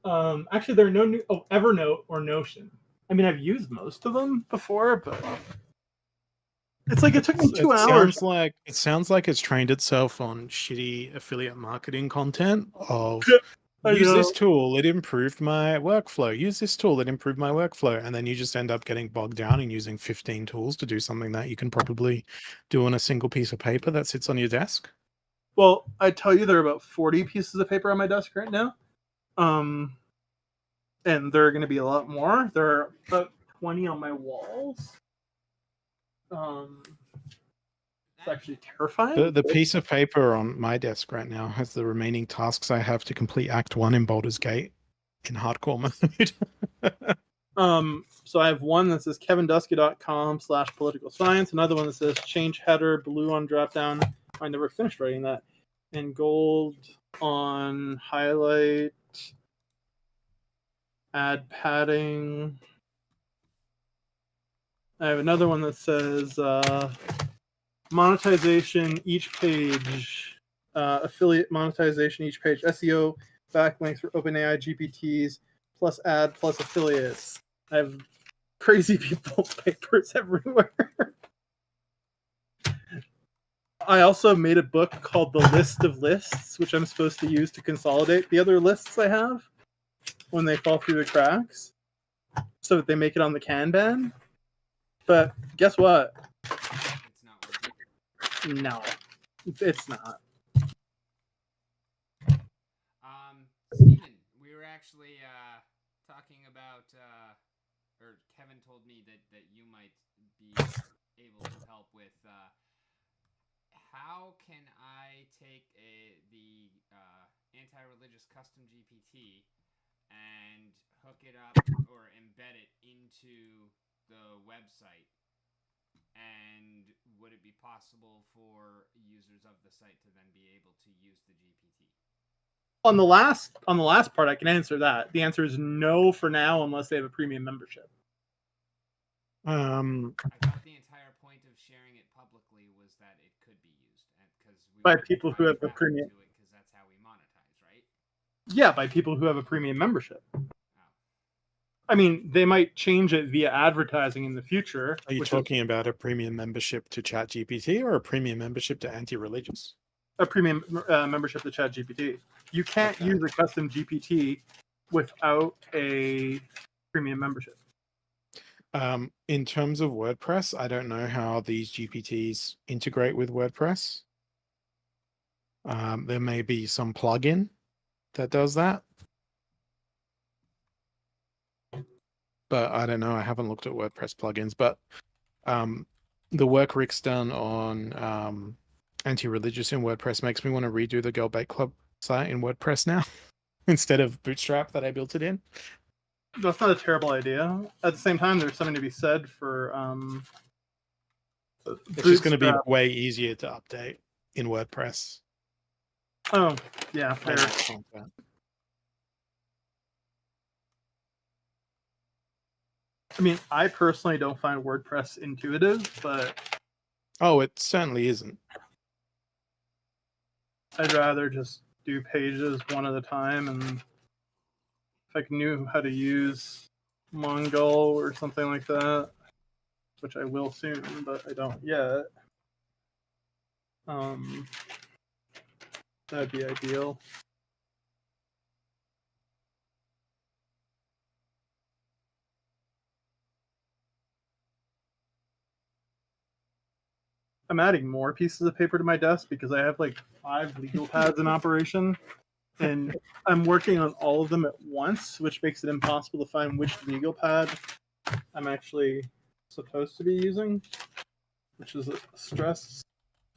actually there are no new. Oh, Evernote or Notion. I mean, I've used most of them before, but it's like it took me 2 hours. It sounds like it's trained itself on shitty affiliate marketing content of use this tool, it improved my workflow. Use this tool, it improved my workflow. And then you just end up getting bogged down in using 15 tools to do something that you can probably do on a single piece of paper that sits on your desk. Well, I tell you, there are about 40 pieces of paper on my desk right now. And there are going to be a lot more. There are about 20 on my walls. It's actually terrifying. The piece of paper on my desk right now has the remaining tasks I have to complete Act 1 in Baldur's Gate in hardcore mode. So I have one that says kevindusky.com/political science, another one that says change header, blue on drop down. I never finished writing that. And gold on highlight, add padding. I have another one that says monetization each page, affiliate monetization each page, SEO backlinks for OpenAI GPTs, plus ad, plus affiliates. I have crazy people papers everywhere. I also made a book called The List of Lists, which I'm supposed to use to consolidate the other lists I have when they fall through the cracks so that they make it on the Kanban. But guess what? It's not working. No, it's not. Steven, we were actually talking about, or Kevin told me that you might be able to help with how can I take the anti-religious custom GPT and hook it up or embed it into the website? And would it be possible for users of the site to then be able to use the GPT? On the last part, I can answer that. The answer is no for now, unless they have a premium membership. I thought the entire point of sharing it publicly was that it could be used, because by people who have a premium. Because that's how we monetize, right? Yeah, by people who have a premium membership. I mean, they might change it via advertising in the future. Are you talking about a premium membership to ChatGPT or a premium membership to anti-religious? A premium membership to ChatGPT. You can't use a custom GPT without a premium membership. In terms of WordPress, I don't know how these GPTs integrate with WordPress. There may be some plugin that does that. But I don't know. I haven't looked at WordPress plugins. But the work Rick's done on anti-religious in WordPress makes me want to redo the Girl Bake Club site in WordPress now instead of Bootstrap that I built it in. That's not a terrible idea. At the same time, there's something to be said for it's just going to be way easier to update in WordPress. Oh, yeah, fair. I mean, I personally don't find WordPress intuitive, but... Oh, it certainly isn't. I'd rather just do pages one at a time, and if I knew how to use Mongol or something like that, which I will soon, but I don't yet, that'd be ideal. I'm adding more pieces of paper to my desk because I have like 5 legal pads in operation, and I'm working on all of them at once, which makes it impossible to find which legal pad I'm actually supposed to be using, which is a stress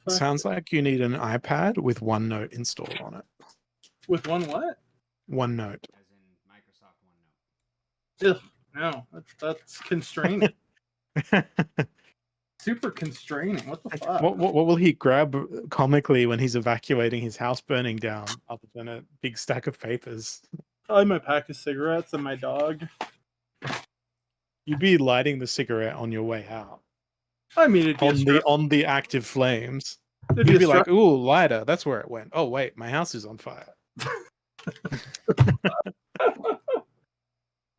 factor. Sounds like you need an iPad with OneNote installed on it. With one what? OneNote. As in Microsoft OneNote. Ugh, no, that's constraining. Super constraining. What the fuck? What will he grab comically when he's evacuating his house burning down, other than a big stack of papers? Probably my pack of cigarettes and my dog. You'd be lighting the cigarette on your way out. I mean, it'd be on the active flames. it'd You'd be like, "Ooh, lighter! That's where it went." Oh wait, my house is on fire.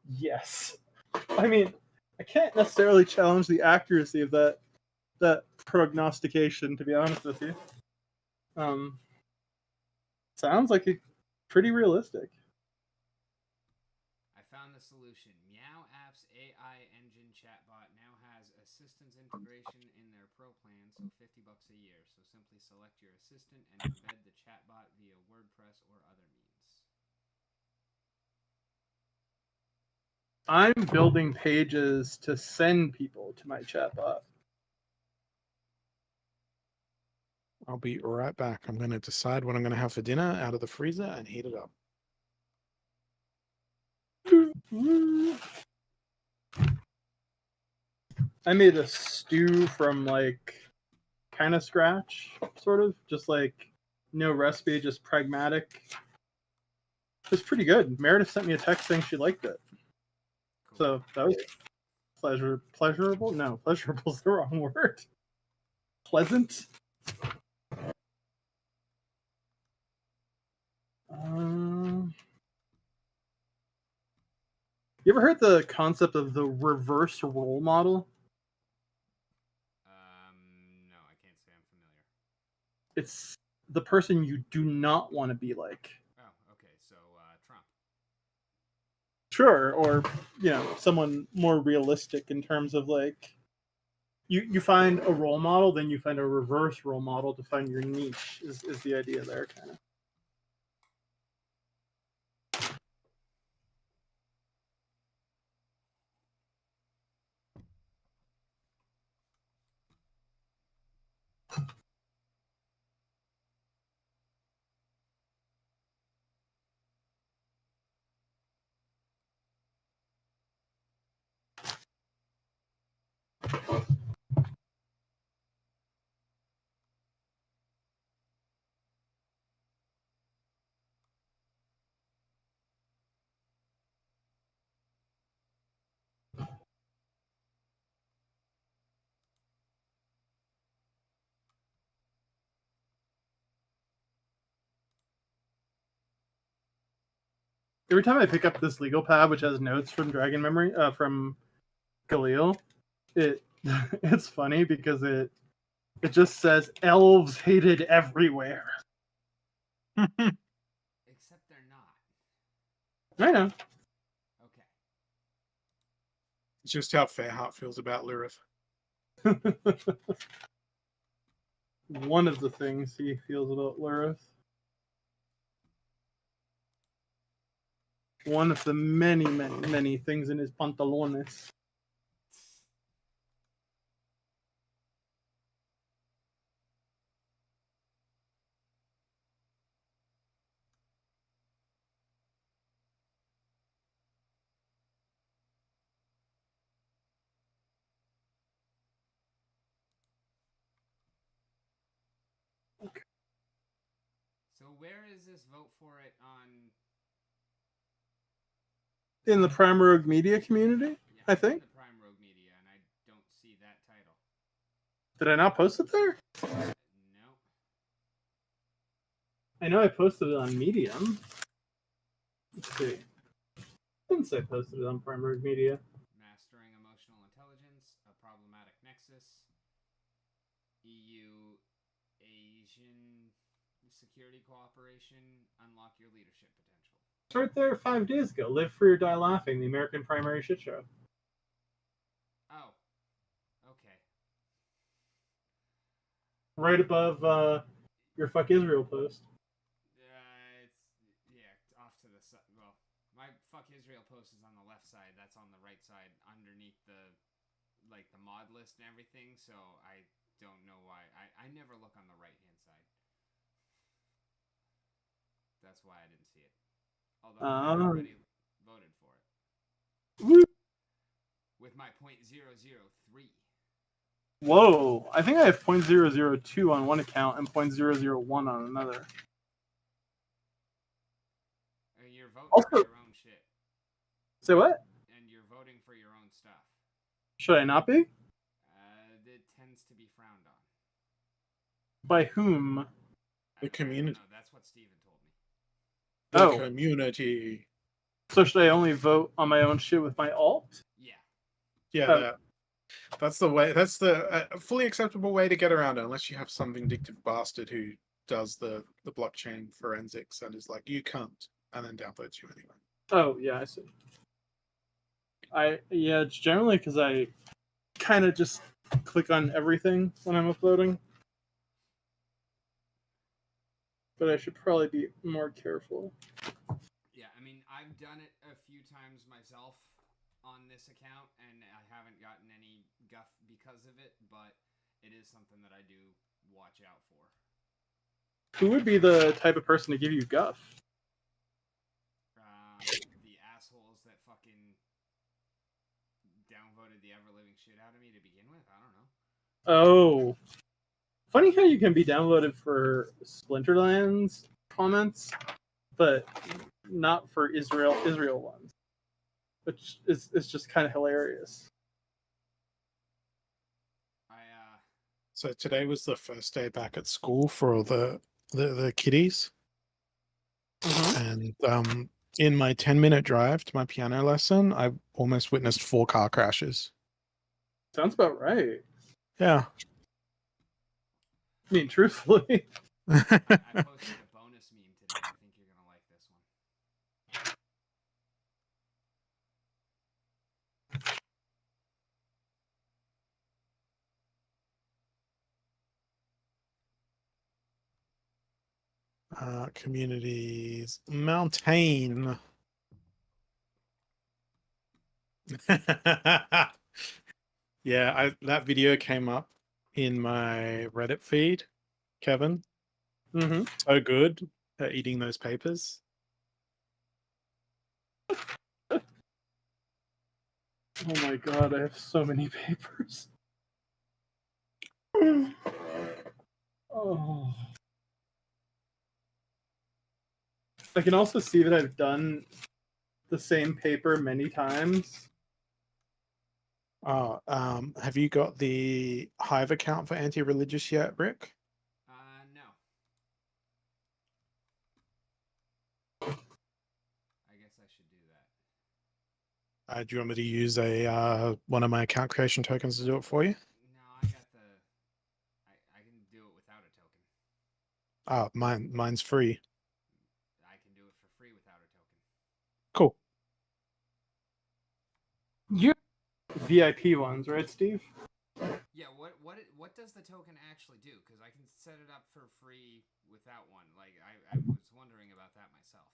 Yes. I mean, I can't necessarily challenge the accuracy of that prognostication, to be honest with you. Sounds like it's pretty realistic. I found the solution. Meow App's AI engine chatbot now has assistance integration in their pro plan, so $50 a year. So simply select your assistant and embed the chatbot via WordPress or other means. I'm building pages to send people to my chatbot. I'll be right back. I'm going to decide what I'm going to have for dinner out of the freezer and heat it up. I made a stew from like kind of scratch, sort of, just like no recipe, just pragmatic. It was pretty good. Meredith sent me a text saying she liked it. So that was pleasurable? No, pleasurable is the wrong word. Pleasant? You ever heard the concept of the reverse role model? No, I can't say I'm familiar. It's the person you do not want to be like. Oh, okay. So, Trump. Sure, or someone more realistic in terms of like you find a role model, then you find a reverse role model to find your niche is the idea there, kind of. Every time I pick up this legal pad, which has notes from Dragon Memory, from Galil, it's funny because it just says elves hated everywhere. Except they're not. I know. Okay. It's just how Fairheart feels about Lirith. One of the things he feels about Lirith. One of the many, many, many things in his pantalones. Okay. So where is this vote for it on? In the Prime Rogue Media community, Yeah, I think. In the Prime Rogue Media, and I don't see that title. Did I not post it there? No. I know I posted it on Medium. Let's see. I didn't say I posted it on Prime Rogue Media. Mastering Emotional Intelligence, A Problematic Nexus, EU Asian Security Cooperation, Unlock Your Leadership Potential. It's right there 5 days ago. Live Free or Die Laughing, the American Primary Shit Show. Oh. Okay. right above your fuck Israel post. It's off to the side. Well, my fuck Israel post is on the left side. That's on the right side, underneath the mod list and everything. So I don't know why. I never look on the right hand side. That's why I didn't see it. Although I already voted for it. Woo. With my .003. Whoa, I think I have .002 on one account and .001 on another. And you're voting for your own shit. Say what? And you're voting for your own stuff. Should I not be? It tends to be frowned on. By whom? The community. No, that's what Steven told me. The community. So should I only vote on my own shit with my alt? Yeah. Yeah, that's the way. That's the fully acceptable way to get around it, unless you have some vindictive bastard who does the blockchain forensics and is like, you can't, and then downloads you anyway. Oh, yeah, I see. It's generally because I kind of just click on everything when I'm uploading. But I should probably be more careful. Yeah, I mean, I've done it a few times myself on this account, and I haven't gotten any guff because of it, but it is something that I do watch out for. Who would be the type of person to give you guff? The assholes that fucking downvoted the ever-living shit out of me to begin with? I don't know. Oh. Funny how you can be downvoted for Splinterlands comments, but not for Israel ones. Which is just kind of hilarious. So today was the first day back at school for all the kiddies. Mm-hmm. And in my 10-minute drive to my piano lesson, I almost witnessed 4 car crashes. Sounds about right. Yeah. I mean, truthfully. I posted a bonus meme today. I think you're going to like this one. Communities. Mountain. Yeah, that video came up in my Reddit feed, Kevin. Mm-hmm. So good at eating those papers. Oh my god, I have so many papers. Oh. I can also see that I've done the same paper many times. Have you got the Hive account for anti-religious yet, Rick? No. I guess I should do that. Do you want me to use one of my account creation tokens to do it for you? No, I got I can do it without a token. Mine's free. I can do it for free without a token. Cool. You're VIP ones, right, Steve? Yeah, what does the token actually do? Because I can set it up for free without one. Like I was wondering about that myself.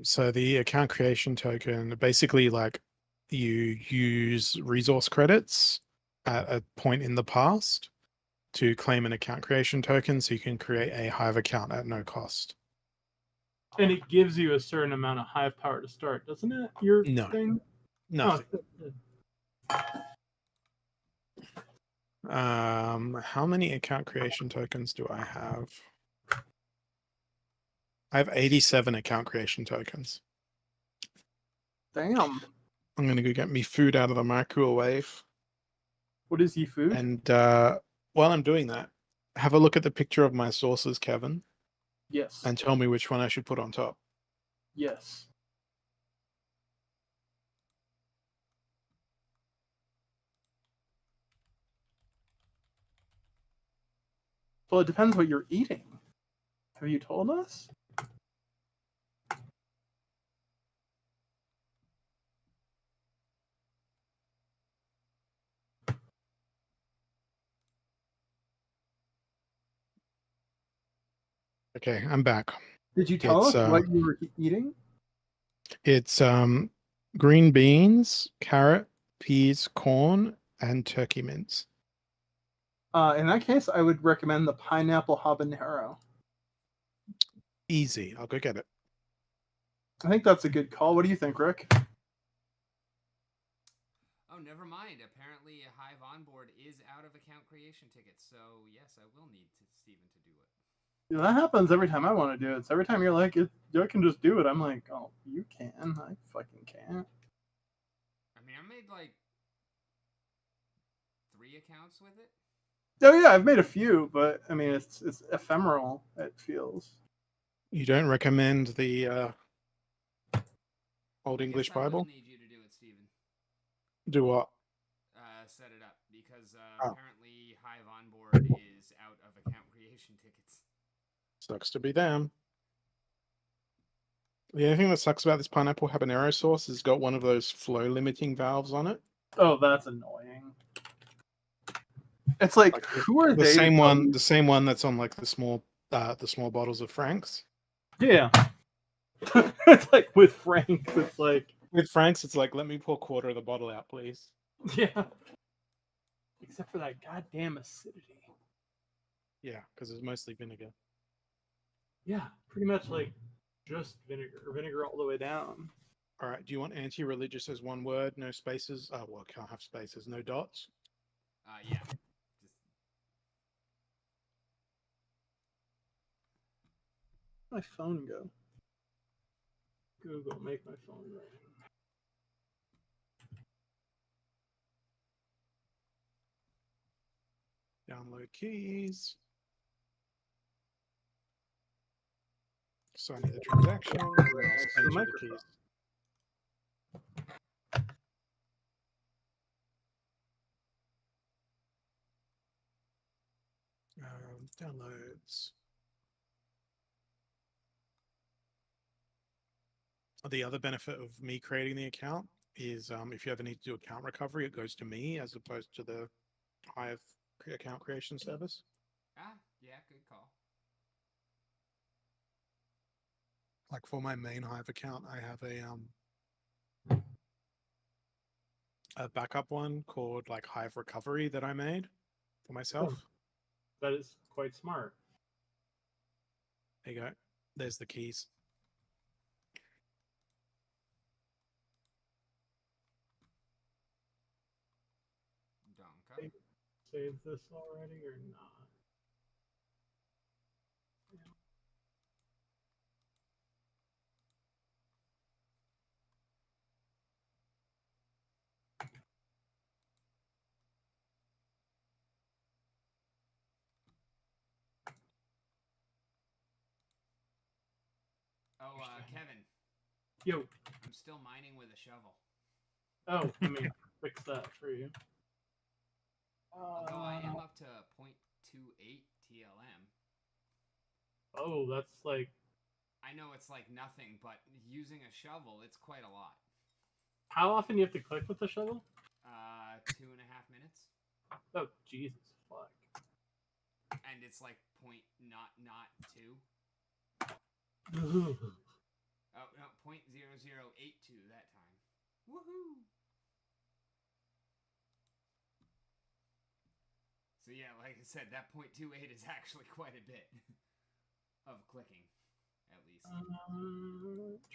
So the account creation token, basically, like, you use resource credits at a point in the past to claim an account creation token, so you can create a Hive account at no cost. And it gives you a certain amount of Hive power to start, doesn't it? Your thing? Nothing. Oh. How many account creation tokens do I have? I have 87 account creation tokens. Damn. I'm gonna go get me food out of the microwave. What is food? And while I'm doing that, have a look at the picture of my sources, Kevin. Yes. And tell me which one I should put on top. Yes. Well, it depends what you're eating. Have you told us? Okay, I'm back. Did you tell It's us what you were eating? it's green beans, carrot, peas, corn, and turkey mince. In that case, I would recommend the pineapple habanero. Easy. I'll go get it. I think that's a good call. What do you think, Rick? Oh, never mind. Apparently, Hive Onboard is out of account creation tickets, so yes, I will need Steven to do it. Yeah, that happens every time I want to do it. So every time you're like, "I can just do it," I'm like, "Oh, you can. I fucking can't." I mean, I made like 3 accounts with it. Oh yeah, I've made a few, but I mean, it's ephemeral. It feels. You don't recommend the Old I English guess I will Bible? need you to do it, Steven. Do what? Set it up because Oh. apparently Hive Onboard is out of account creation tickets. Sucks to be them. The only thing that sucks about this pineapple habanero sauce is it's got one of those flow limiting valves on it. Oh, that's annoying. It's like, Like who are the they? same one, the same one that's on like the small bottles of Frank's. Yeah. It's like with Frank's, it's like, With Frank's, it's like, let me pour a quarter of the bottle out, please. yeah. Except for that goddamn acidity. Yeah, because it's mostly vinegar. Yeah, pretty much like just vinegar all the way down. All right. Do you want anti-religious as one word, no spaces? Oh, well, can't have spaces, no dots. Yeah. Just... My phone go. Google, make my phone ring. Download keys. Sign the transaction. And I'll send you the keys. Downloads. The other benefit of me creating the account is if you ever need to do account recovery, it goes to me as opposed to the Hive account creation service. Yeah, good call. Like for my main Hive account, I have a backup one called like Hive Recovery that I made for myself. Oh, that is quite smart. There you go. There's the keys. Donka. Save this already or not? Oh, Kevin. Yo. I'm still mining with a shovel. Oh, let me fix that for you. Although I am up to 0.28 TLM. Oh, that's like... I know it's like nothing, but using a shovel, it's quite a lot. How often do you have to click with the shovel? 2.5 minutes. Oh, Jesus, fuck. And it's like not 2. Ooh. Oh, no, 0.0082 that time. Woohoo! So yeah, like I said, that 0.28 is actually quite a bit of clicking, at least.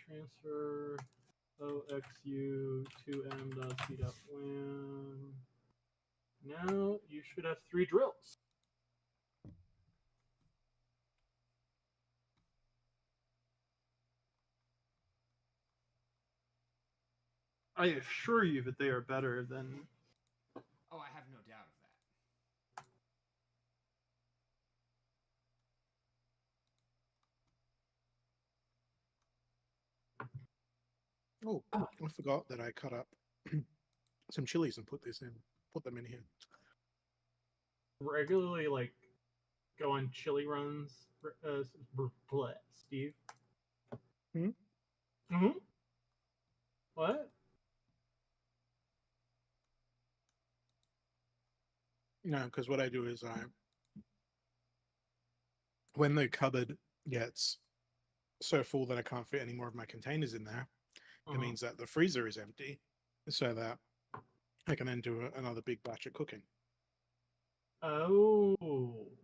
Transfer OXU 2M.C.win. Now you should have 3 drills. I assure you that they are better than... Oh, I have no doubt of that. Oh, I forgot that I cut up some chilies and put them in here. Regularly, like, go on chili runs, Steve. Hmm? Mm-hmm. What? No, because what I do is when the cupboard gets so full that I can't fit any more of my containers in there, it Mhm. means that the freezer is empty, so that I can then do another big batch of cooking. Oh,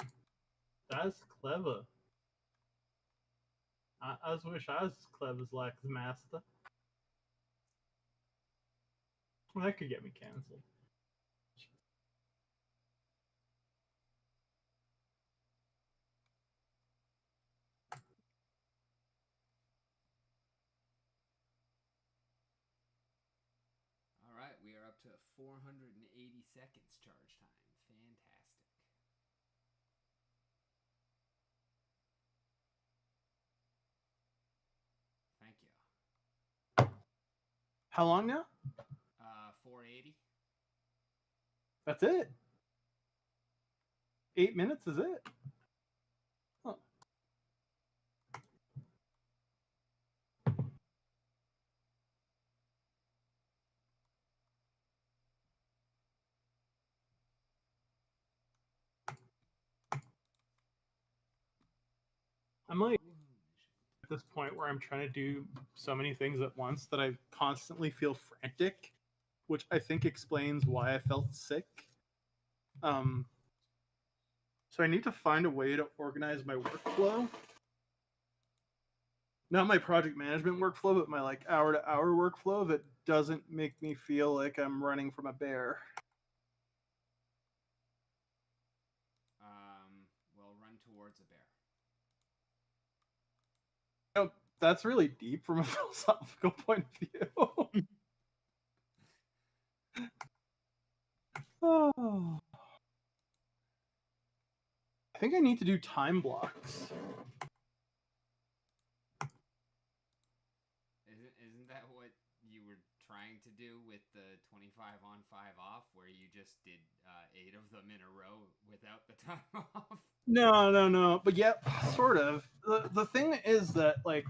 that's clever. I just wish I was as clever as like the master. Well, that could get me cancelled. All right, we are up to 480 seconds charge time. Fantastic. Thank you. How long now? 480. That's it. 8 minutes is it? Huh. I'm like at this point where I'm trying to do so many things at once that I constantly feel frantic, which I think explains why I felt sick. So I need to find a way to organize my workflow. Not my project management workflow, but my like hour to hour workflow that doesn't make me feel like I'm running from a bear. Well, run towards a bear. You know, that's really deep from a philosophical point of view. Oh. I think I need to do time blocks. Isn't that what you were trying to do with the 25 on 5 off, where you just did 8 of them in a row without the time off? No. But yeah, sort of. The thing is that like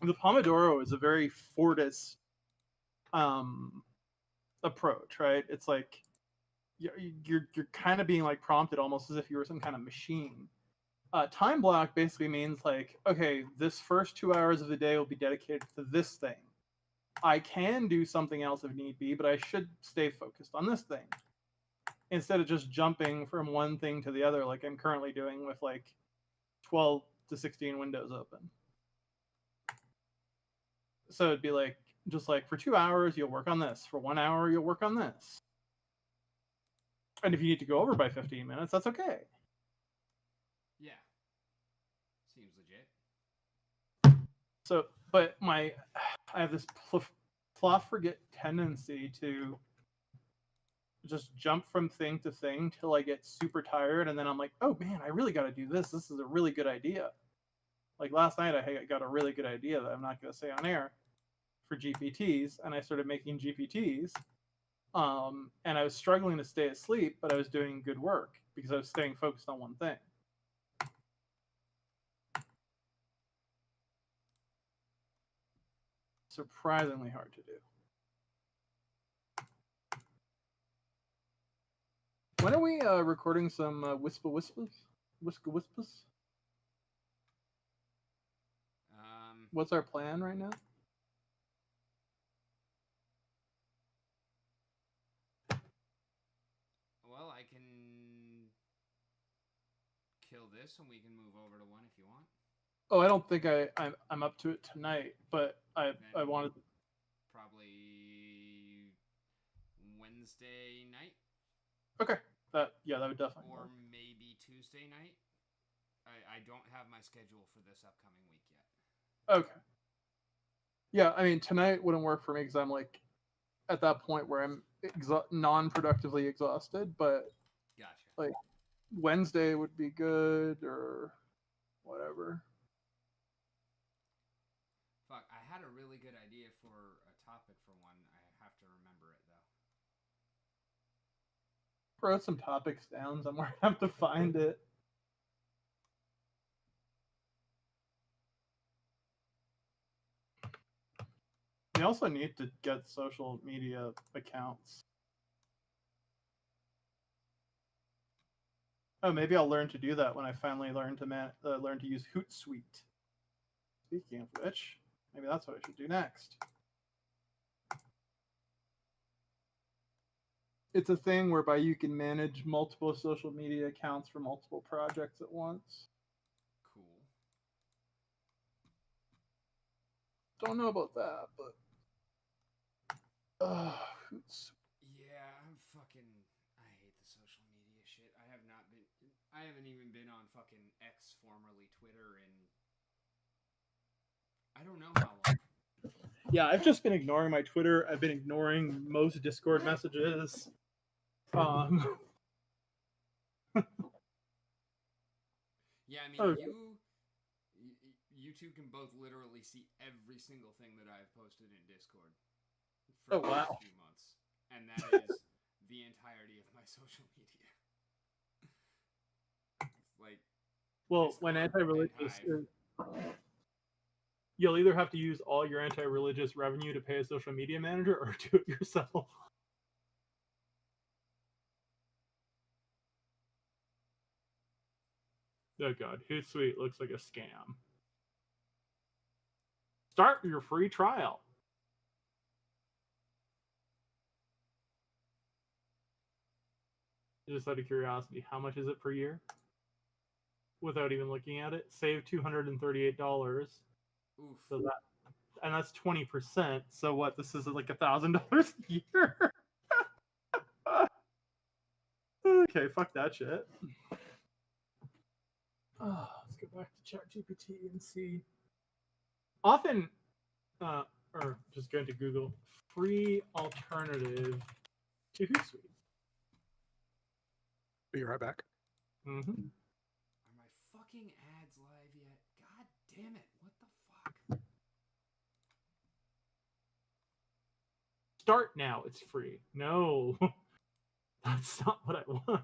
the Pomodoro is a very Fordist approach, right? It's like you're kind of being like prompted almost as if you were some kind of machine. Time block basically means like, okay, this first 2 hours of the day will be dedicated to this thing. I can do something else if need be, but I should stay focused on this thing instead of just jumping from one thing to the other like I'm currently doing with like 12 to 16 windows open. So it'd be like, just like for 2 hours, you'll work on this. For 1 hour, you'll work on this. And if you need to go over by 15 minutes, that's okay. Yeah. Seems legit. So, but I have this profligate tendency to just jump from thing to thing till I get super tired, and then I'm like, oh man, I really got to do this. This is a really good idea. Like last night, I got a really good idea that I'm not going to say on air for GPTs, and I started making GPTs. And I was struggling to stay asleep, but I was doing good work because I was staying focused on one thing. Surprisingly hard to do. When are we recording some Whisper Whispers? Whisker Whispers? What's our plan right now? Well, I can kill this and we can move over to one if you want. Oh, I don't think I'm up to it tonight, but I wanted probably Wednesday night. Okay, that would definitely or work. Maybe Tuesday night. I don't have my schedule for this upcoming week yet. Okay. Yeah, I mean tonight wouldn't work for me because I'm like at that point where I'm non-productively exhausted, but Gotcha. Like Wednesday would be good or whatever. Fuck, I had a really good idea for a topic for one. I have to remember it though. Wrote some topics down somewhere. I have to find it. We also need to get social media accounts. Oh, maybe I'll learn to do that when I finally learn to use Hootsuite. Speaking of which, maybe that's what I should do next. It's a thing whereby you can manage multiple social media accounts for multiple projects at once. Cool. Don't know about that, but yeah, I'm fucking. I hate the social media shit. I haven't even been on fucking X, formerly Twitter, in I don't know how long. Yeah, I've just been ignoring my Twitter. I've been ignoring most Discord messages. Yeah, I mean, Oh. you two can both literally see every single thing that I've posted in Discord Oh, for the wow. last few months, and that is the entirety of my social media. It's like, Well, Discord when and anti-religious, Hive. you'll either have to use all your anti-religious revenue to pay a social media manager, or do it yourself. Oh god, Hootsuite looks like a scam. Start your free trial. Just out of curiosity, how much is it per year? Without even looking at it, save $238. Oof. So that's 20%. So what? This is like $1,000 a year. Okay, fuck that shit. Let's go back to ChatGPT and see. Often, or just go into Google, free alternative to Hootsuite. Be right back. Mm-hmm. Are my fucking ads live yet? God damn it! What the fuck? Start now. It's free. No, that's not what I want.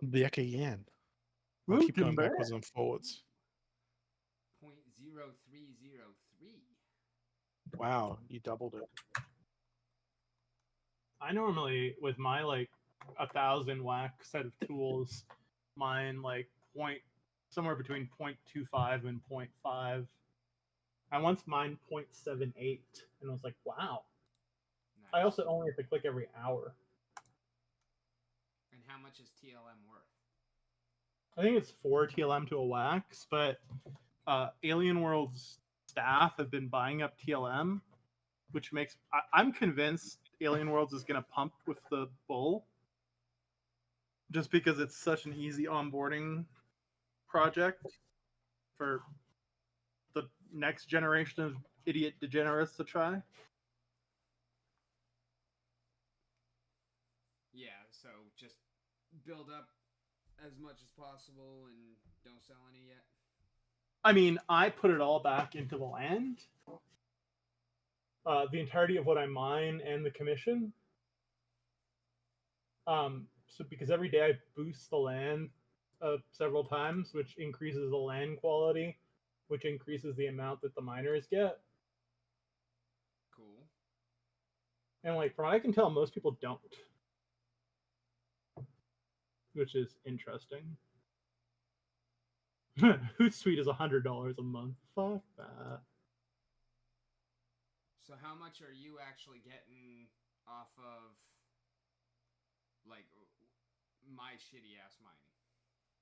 Back again. I keep going backwards and forwards. 0.0303. Wow, you doubled it. I normally, with my like 1,000 whack set of tools, mine like somewhere between 0.25 and 0.5. I once mined 0.78, and I was like, wow. Nice. I also only have to click every hour. And how much is TLM worth? I think it's 4 TLM to a wax, but Alien World's staff have been buying up TLM, which makes I'm convinced Alien Worlds is going to pump with the bull, just because it's such an easy onboarding project for the next generation of idiot degenerates to try. Yeah, so just build up as much as possible and don't sell any yet. I mean, I put it all back into the land. The entirety of what I mine and the commission. So because every day I boost the land several times, which increases the land quality, which increases the amount that the miners get. Cool. And like from what I can tell, most people don't, which is interesting. Hootsuite is $100 a month. Fuck that. So how much are you actually getting off of, like, my shitty ass mining?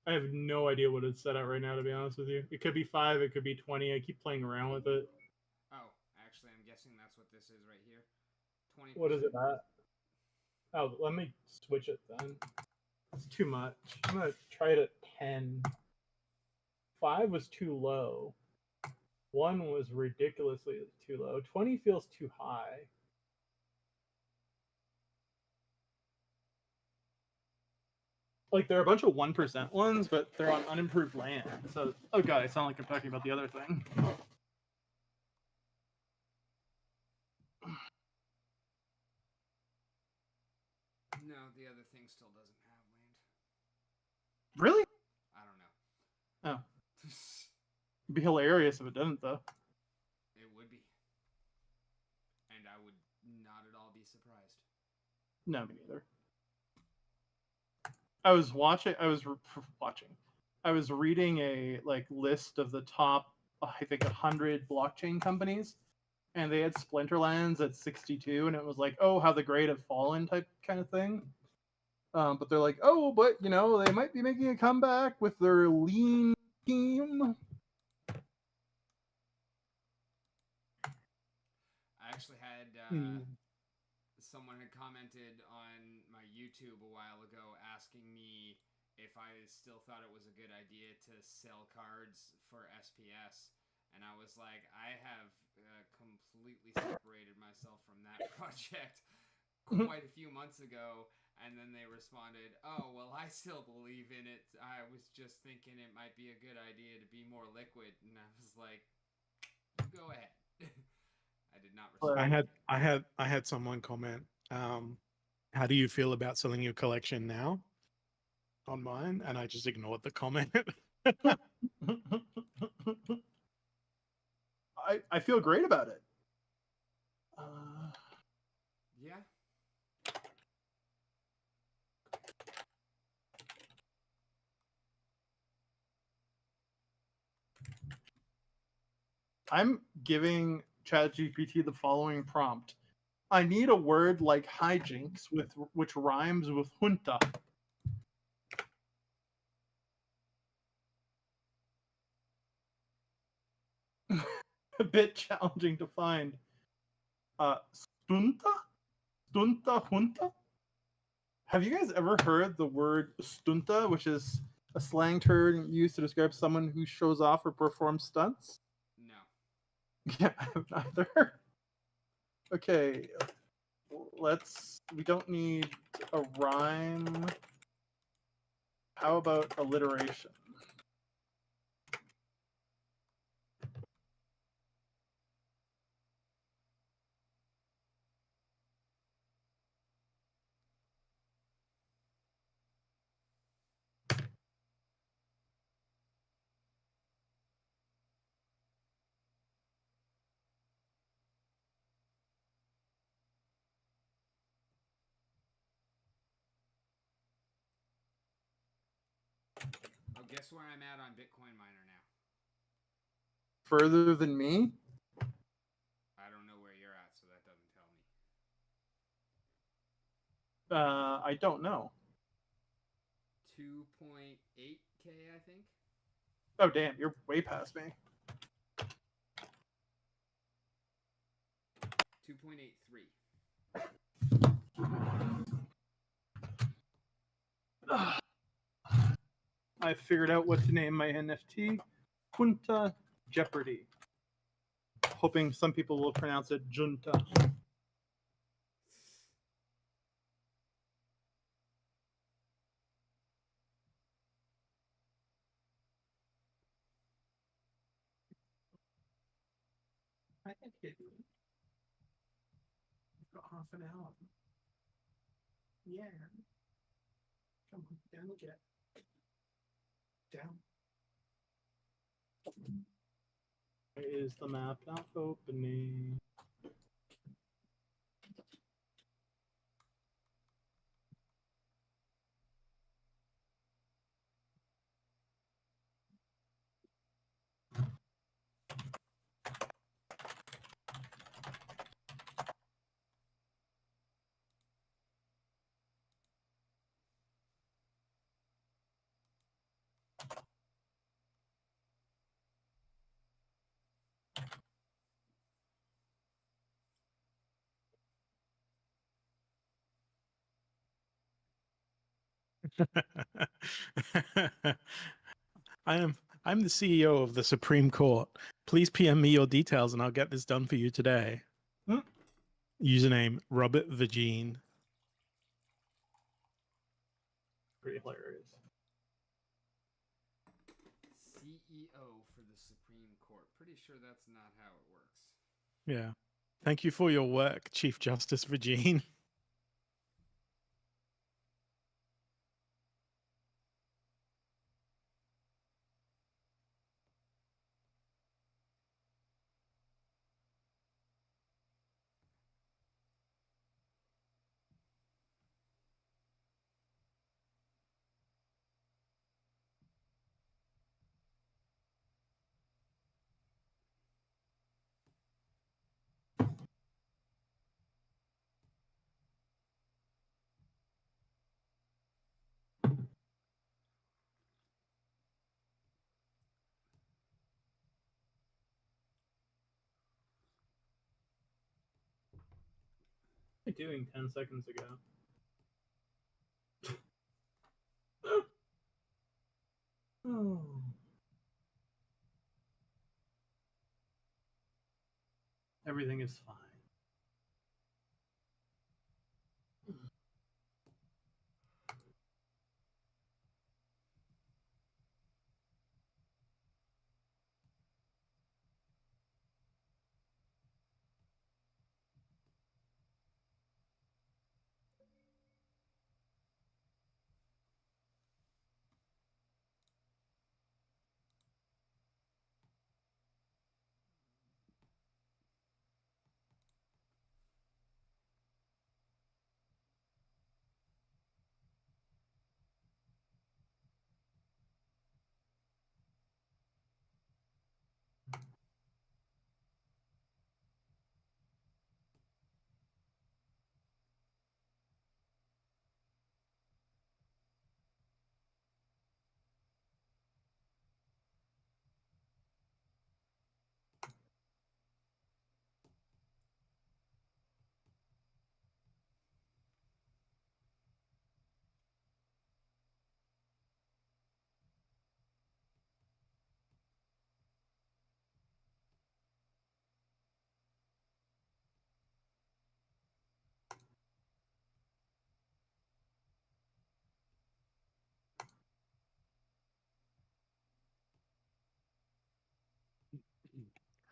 I have no idea what it's set at right now, to be honest with you. It could be 5, it could be 20. I keep playing around with it. Oh, actually, I'm guessing that's what this is right here. 20%. What is it at? Oh, let me switch it then. It's too much. I'm gonna try it at 10. 5 was too low. 1 was ridiculously too low. 20 feels too high. Like, there are a bunch of 1% ones, but they're on unimproved land. So, oh god, I sound like I'm talking about the other thing. No, the other thing still doesn't have land. Really? I don't know. Oh. It'd be hilarious if it didn't, though. It would be. And I would not at all be surprised. No, me neither. I was reading a list of the top, I think, 100 blockchain companies, and they had Splinterlands at 62, and it was like, oh, how the great have fallen type kind of thing. But they're like, oh, but they might be making a comeback with their lean team. I actually had someone had commented on my YouTube a while ago asking me if I still thought it was a good idea to sell cards for SPS, and I was like, I have completely separated myself from that project quite a few months ago. And then they responded, oh, well, I still believe in it. I was just thinking it might be a good idea to be more liquid. And I was like, go ahead. I did not respond. I had someone comment, how do you feel about selling your collection now on mine? And I just ignored the comment. I feel great about it. Yeah. I'm giving ChatGPT the following prompt. I need a word like hijinks which rhymes with junta. A bit challenging to find. Stunta? Stunta junta? Have you guys ever heard the word stunta, which is a slang term used to describe someone who shows off or performs stunts? No. Yeah, I have neither. Okay, we don't need a rhyme. How about alliteration? Oh, guess where I'm at on Bitcoin Miner now? Further than me? I don't know where you're at, so that doesn't tell me. I don't know. 2.8K, I think. Oh, damn, you're way past me. 2.83. I figured out what to name my NFT. Junta Jeopardy. Hoping some people will pronounce it Junta. I think we've got half an hour. Yeah. Come on, down the jet. Down. Where is the map not opening? I I'm the CEO of the Supreme Court. Please PM me your details and I'll get this done for you today. Hmm. Username Robert Virgin. Pretty hilarious. CEO for the Supreme Court. Pretty sure that's not how it works. Yeah. Thank you for your work, Chief Justice Virgin. What are you doing 10 seconds ago? Oh. Everything is fine.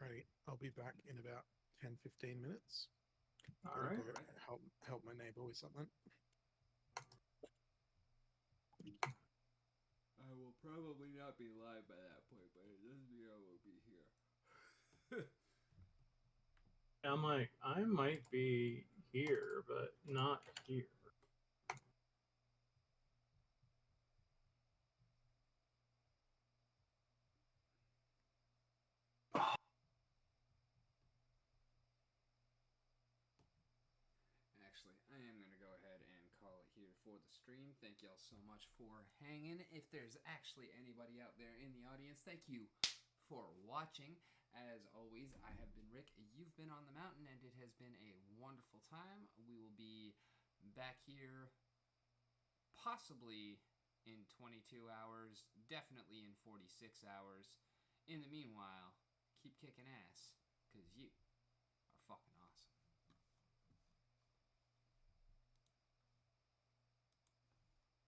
Right. I'll be back in about 10-15 minutes. All right. Help my neighbor with something. I will probably not be live by that point, but it doesn't mean I won't be here. I'm like, I might be here, but not here. Actually, I am going to go ahead and call it here for the stream. Thank y'all so much for hanging. If there's actually anybody out there in the audience, thank you for watching. As always, I have been Rick. You've been on the mountain, and it has been a wonderful time. We will be back here possibly in 22 hours, definitely in 46 hours. In the meanwhile, keep kicking ass, because you are fucking awesome.